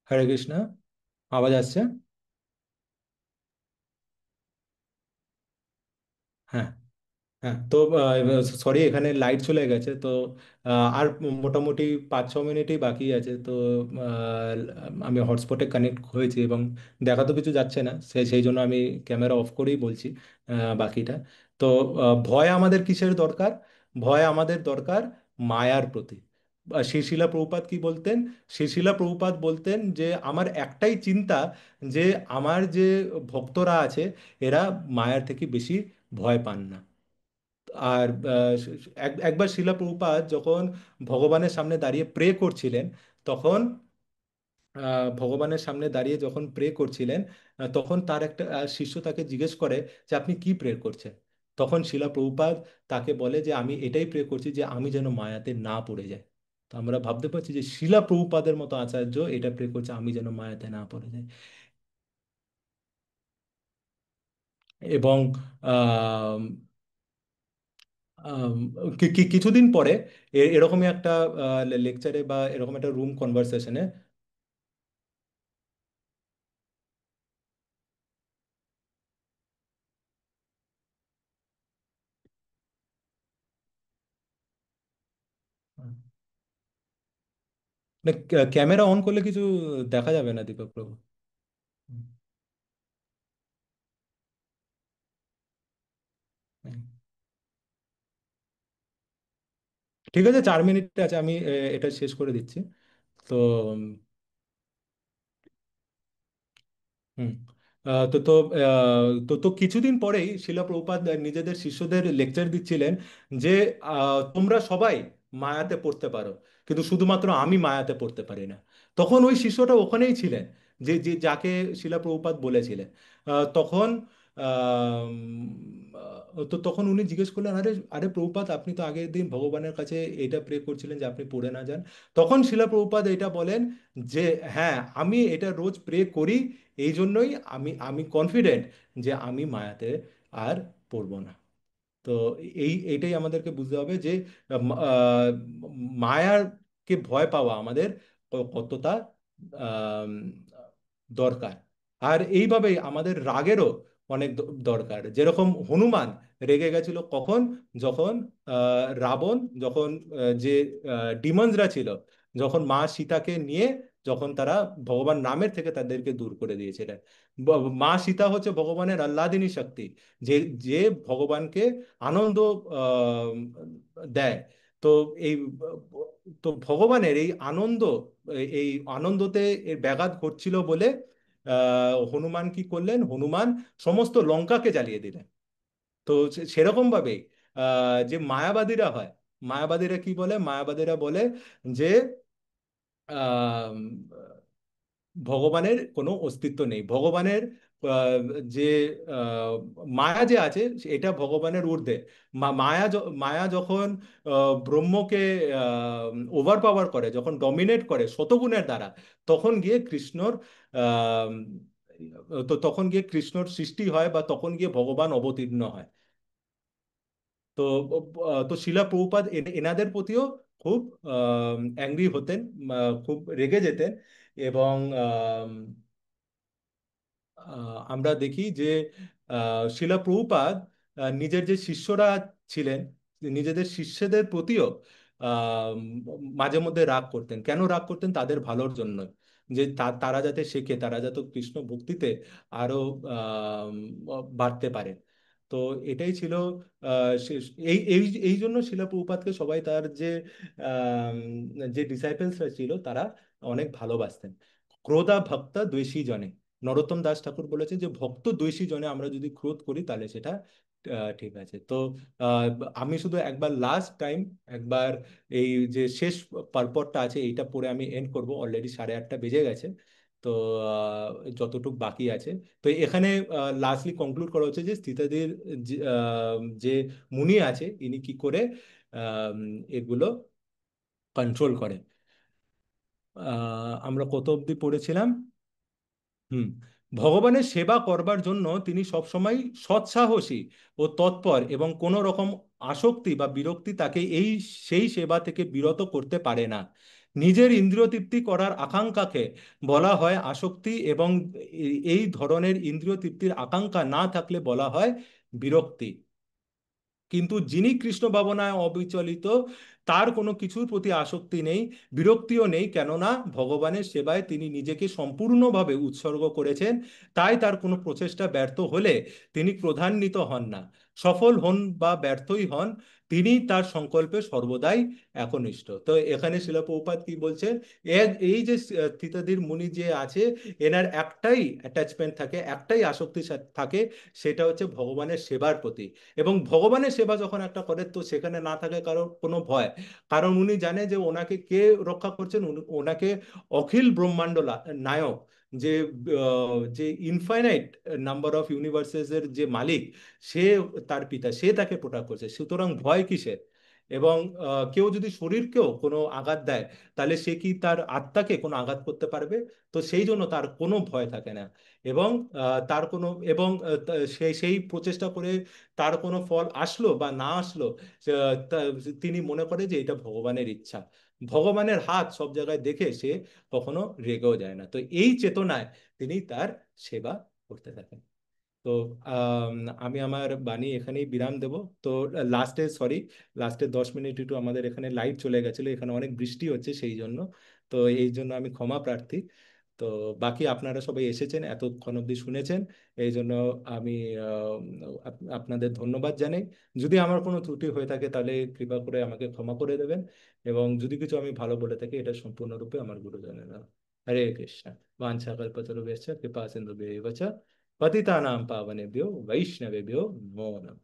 হরে কৃষ্ণ, আওয়াজ আসছে? হ্যাঁ। হ্যাঁ, তো সরি, এখানে লাইট চলে গেছে তো। আর মোটামুটি 5-6 মিনিটই বাকি আছে তো। আমি হটস্পটে কানেক্ট হয়েছি এবং দেখা তো কিছু যাচ্ছে না, সেই জন্য আমি ক্যামেরা অফ করেই বলছি বাকিটা। তো ভয় আমাদের কিসের দরকার? ভয় আমাদের দরকার মায়ার প্রতি। শ্রী শিলা প্রভুপাদ কি বলতেন? শ্রী শিলা প্রভুপাদ বলতেন যে আমার একটাই চিন্তা, যে আমার যে ভক্তরা আছে এরা মায়ার থেকে বেশি ভয় পান না। আর একবার শিলা প্রভুপাদ যখন ভগবানের সামনে দাঁড়িয়ে প্রে করছিলেন, তখন ভগবানের সামনে দাঁড়িয়ে যখন প্রে করছিলেন, তখন তার একটা শিষ্য তাকে জিজ্ঞেস করে যে আপনি কি প্রে করছেন? তখন শিলা প্রভুপাদ তাকে বলে যে আমি এটাই প্রে করছি যে আমি যেন মায়াতে না পড়ে যাই। তো আমরা ভাবতে পারছি যে শিলা প্রভুপাদের মতো আচার্য এটা প্রে করছে আমি যেন মায়াতে না পড়ে যাই। এবং আহ, আম, কিছুদিন পরে এরকমই একটা লেকচারে বা এরকম একটা রুম কনভারসেশনে। না, ক্যামেরা অন করলে কিছু দেখা যাবে না দীপক প্রভু। হুম, হুম। ঠিক আছে, 4 মিনিট আছে, আমি এটা শেষ করে দিচ্ছি। তো হুম। তো তো তো কিছুদিন পরেই শিলা প্রভুপাদ নিজেদের শিষ্যদের লেকচার দিচ্ছিলেন যে তোমরা সবাই মায়াতে পড়তে পারো, কিন্তু শুধুমাত্র আমি মায়াতে পড়তে পারি না। তখন ওই শিষ্যটা ওখানেই ছিলেন, যে যে যাকে শিলা প্রভুপাদ বলেছিলেন। তখন তো তখন উনি জিজ্ঞেস করলেন, আরে আরে প্রভুপাদ, আপনি তো আগের দিন ভগবানের কাছে এটা প্রে করছিলেন যে আপনি পড়ে না যান। তখন শিলা প্রভুপাদ এটা বলেন যে হ্যাঁ, আমি এটা রোজ প্রে করি, এই জন্যই আমি আমি কনফিডেন্ট যে আমি মায়াতে আর পড়বো না। তো এইটাই আমাদেরকে বুঝতে হবে যে মায়ারকে ভয় পাওয়া আমাদের কতটা আম, দরকার। আর এইভাবেই আমাদের রাগেরও অনেক দরকার। যেরকম হনুমান রেগে গেছিল কখন? যখন রাবণ, যখন যে ডিমন্সরা ছিল, যখন মা সীতাকে নিয়ে, যখন তারা ভগবান নামের থেকে তাদেরকে দূর করে দিয়েছিলেন। মা সীতা হচ্ছে ভগবানের আহ্লাদিনী শক্তি, যে যে ভগবানকে আনন্দ আহ, দেয়। তো এই তো ভগবানের এই আনন্দ, এই আনন্দতে এর ব্যাঘাত ঘটছিল বলে হনুমান কি করলেন? হনুমান সমস্ত লঙ্কাকে জ্বালিয়ে দিলেন। তো সেরকম ভাবেই যে মায়াবাদীরা হয়, মায়াবাদীরা কি বলে? মায়াবাদীরা বলে যে আহ, ভগবানের কোনো অস্তিত্ব নেই। ভগবানের আহ, যে আহ, মায়া যে আছে এটা ভগবানের ঊর্ধ্বে। মায়া যখন ব্রহ্মকে ওভার পাওয়ার করে, যখন ডমিনেট করে শতগুণের দ্বারা, তখন গিয়ে কৃষ্ণর আহ, তখন গিয়ে কৃষ্ণর সৃষ্টি হয়, বা তখন গিয়ে ভগবান অবতীর্ণ হয়। তো তো শিলা প্রভুপাদ এনাদের প্রতিও খুব অ্যাংরি হতেন, খুব রেগে যেতেন। এবং আমরা দেখি যে শিলা প্রভুপাদ নিজের যে শিষ্যরা ছিলেন, নিজেদের শিষ্যদের প্রতিও আহ, মাঝে মধ্যে রাগ করতেন। কেন রাগ করতেন? তাদের ভালোর জন্য, যে তারা যাতে শেখে, তারা যাতে কৃষ্ণ ভক্তিতে আরো আহ, বাড়তে পারে। তো এটাই ছিল এই এই এই জন্য শিলা প্রভুপাদকে সবাই তার যে আহ, যে ডিসাইপেলসরা ছিল তারা অনেক ভালোবাসতেন। ক্রোধা ভক্তা দ্বেষী জনে, নরোত্তম দাস ঠাকুর বলেছেন যে ভক্ত দ্বেষী জনে আমরা যদি ক্রোধ করি তাহলে সেটা ঠিক আছে। তো আহ, আমি শুধু একবার লাস্ট টাইম একবার এই যে শেষ পর্বটা আছে এইটা পরে আমি এন্ড করব, অলরেডি 8:30 বেজে গেছে। তো যতটুকু বাকি আছে, তো এখানে লাস্টলি কনক্লুড করা হচ্ছে যে স্থিতাদির যে যে মুনি আছে ইনি কি করে এগুলো কন্ট্রোল করে। আমরা কত অবধি পড়েছিলাম? হুম। ভগবানের সেবা করবার জন্য তিনি সবসময় সৎসাহসী ও তৎপর, এবং কোনো রকম আসক্তি বা বিরক্তি তাকে সেই সেবা থেকে বিরত করতে পারে না। নিজের ইন্দ্রিয় তৃপ্তি করার আকাঙ্ক্ষাকে বলা হয় আসক্তি, এবং এই ধরনের ইন্দ্রিয় তৃপ্তির আকাঙ্ক্ষা না থাকলে বলা হয় বিরক্তি। কিন্তু যিনি কৃষ্ণ ভাবনায় অবিচলিত, তার কোনো কিছুর প্রতি আসক্তি নেই, বিরক্তিও নেই, কেননা ভগবানের সেবায় তিনি নিজেকে সম্পূর্ণভাবে উৎসর্গ করেছেন। তাই তার কোনো প্রচেষ্টা ব্যর্থ হলে তিনি ক্রোধান্বিত হন না। সফল হন বা ব্যর্থই হন, তিনি তার সংকল্পে সর্বদাই একনিষ্ঠ। তো এখানে শিলা প্রভুপাদ কি বলছেন, এই যে স্থিতাধীর মুনি যে আছে, এনার একটাই অ্যাটাচমেন্ট থাকে, একটাই আসক্তি থাকে, সেটা হচ্ছে ভগবানের সেবার প্রতি। এবং ভগবানের সেবা যখন একটা করে, তো সেখানে না থাকে কারোর কোনো ভয়। কারণ উনি জানে যে ওনাকে কে রক্ষা করছেন, ওনাকে অখিল ব্রহ্মাণ্ড নায়ক, যে যে ইনফাইনাইট নাম্বার অফ ইউনিভার্সেস এর যে মালিক, সে তার পিতা, সে তাকে প্রোটেক্ট করছে, সুতরাং ভয় কিসের? এবং কেউ যদি শরীরকেও কোনো আঘাত দেয়, তাহলে সে কি তার আত্মাকে কোনো আঘাত করতে পারবে? তো সেই জন্য তার কোনো ভয় থাকে না। এবং তার কোনো, এবং সেই সেই প্রচেষ্টা করে তার কোনো ফল আসলো বা না আসলো, তিনি মনে করে যে এটা ভগবানের ইচ্ছা। ভগবানের হাত সব জায়গায় দেখে সে কখনো রেগেও যায় না। তো এই চেতনায় তিনি তার সেবা করতে থাকেন। তো আম, আমি আমার বাণী এখানেই বিরাম দেব। তো লাস্টে, সরি, লাস্টে 10 মিনিট একটু আমাদের এখানে লাইট চলে গেছিলো, এখানে অনেক বৃষ্টি হচ্ছে সেই জন্য। তো এই জন্য আমি ক্ষমা প্রার্থী। তো বাকি আপনারা সবাই এসেছেন, এতক্ষণ অবধি শুনেছেন, এই জন্য আমি আপনাদের ধন্যবাদ জানাই। যদি আমার কোনো ত্রুটি হয়ে থাকে তাহলে কৃপা করে আমাকে ক্ষমা করে দেবেন। এবং যদি কিছু আমি ভালো বলে থাকি, এটা সম্পূর্ণরূপে আমার গুরুজনেরা। হরে কৃষ্ণ। वाञ्छा कल्पतरुभ्यश्च कृपा सिन्धुभ्यैव च पतितानां पावनेभ्यो वैष्णवेभ्यो नमो नमः।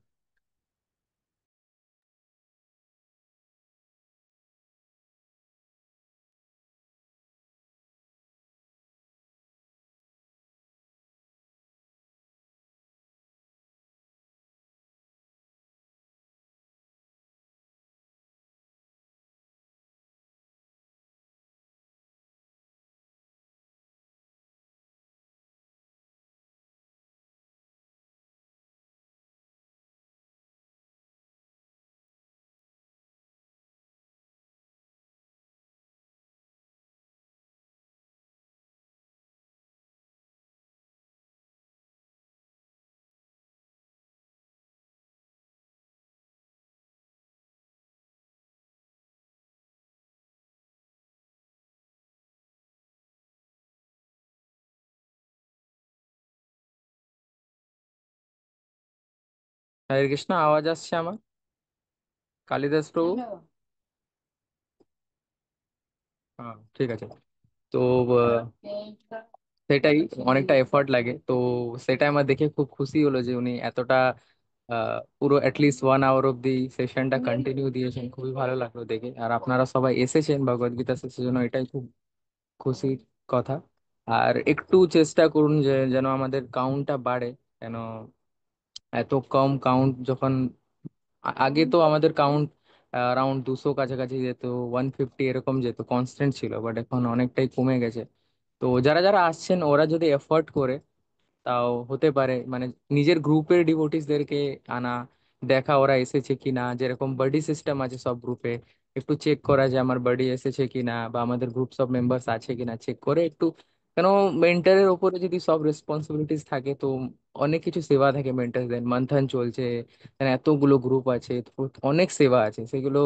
হরে কৃষ্ণ, আওয়াজ আসছে আমার? কালিদাস প্রভু। হ্যাঁ, ঠিক আছে। তো সেটাই, অনেকটা এফর্ট লাগে তো। সেটা আমার দেখে খুব খুশি হলো যে উনি এতটা পুরো অ্যাটলিস্ট 1 আওয়ার অব্দি সেশনটা কন্টিনিউ দিয়েছেন। খুবই ভালো লাগলো দেখে। আর আপনারা সবাই এসেছেন ভগবদ গীতা শেষের জন্য, এটাই খুব খুশির কথা। আর একটু চেষ্টা করুন যে যেন আমাদের কাউন্টটা বাড়ে। কেন এত কম কাউন্ট যখন, আগে তো আমাদের কাউন্ট অ্যারাউন্ড 200 কাছাকাছি যেত, 150 এরকম যেত, কনস্ট্যান্ট ছিল, বাট এখন অনেকটাই কমে গেছে। তো যারা যারা আসছেন ওরা যদি এফোর্ট করে, তাও হতে পারে, মানে নিজের গ্রুপের ডিভোটিসদেরকে আনা, দেখা ওরা এসেছে কিনা, যেরকম বাডি সিস্টেম আছে সব গ্রুপে, একটু চেক করা যে আমার বাডি এসেছে কিনা বা আমাদের গ্রুপ সব মেম্বার্স আছে কিনা চেক করে একটু। কেন, মেন্টারের ওপরে যদি সব রেসপন্সিবিলিটিস থাকে তো অনেক কিছু সেবা থাকে মেন্টারদের, মান্থান চলছে, এতগুলো গ্রুপ আছে তো অনেক সেবা আছে সেগুলো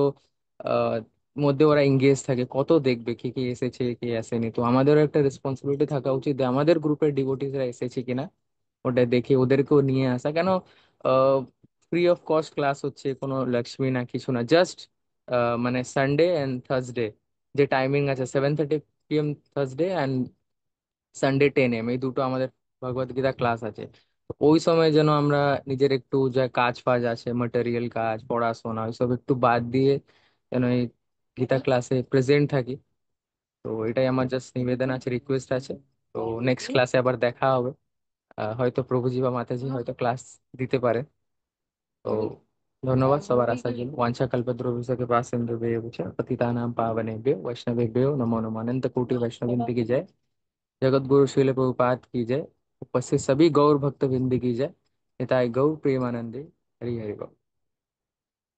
আহ মধ্যে ওরা এঙ্গেজ থাকে, কত দেখবে কে কে এসেছে কে আসেনি। তো আমাদেরও একটা রেসপন্সিবিলিটি থাকা উচিত যে আমাদের গ্রুপের ডিভোটিসরা এসেছে কিনা ওটা দেখে ওদেরকেও নিয়ে আসা। কেন, ফ্রি অফ কস্ট ক্লাস হচ্ছে, কোনো লক্ষ্মী না কিছু না, জাস্ট মানে সানডে অ্যান্ড থার্সডে যে টাইমিং আছে, 7:30 PM Thursday and Sunday 10 AM, এই দুটো আমাদের ভগবত গীতা ক্লাস আছে। তো ওই সময় যেন আমরা নিজের একটু যা কাজ ফাজ আছে, ম্যাটেরিয়াল কাজ, পড়াশোনা, ওইসব একটু বাদ দিয়ে যেন এই গীতা ক্লাসে প্রেজেন্ট থাকি। তো এটাই আমার জাস্ট নিবেদন আছে, রিকোয়েস্ট আছে। তো নেক্সট ক্লাসে আবার দেখা হবে। হয়তো প্রভুজি বা মাতাজি হয়তো ক্লাস দিতে পারে। তো ধন্যবাদ সবার আসার জন্য। ওয়াঞ্ছা কল্পতরুভ্যশ্চ কৃপা সিন্ধুভ্যেব চ পতিতানাং পাবনেভ্যো বৈষ্ণবেভ্যো নমো নমঃ। अनंत कोटि वैष्णववृंद की जय। जगत गुरु श्रील प्रभुपाद की जय। उपस्थित सभी गौर भक्त वृंद की जय। निताय गौर प्रेमानंदे। हरि हरि बोल।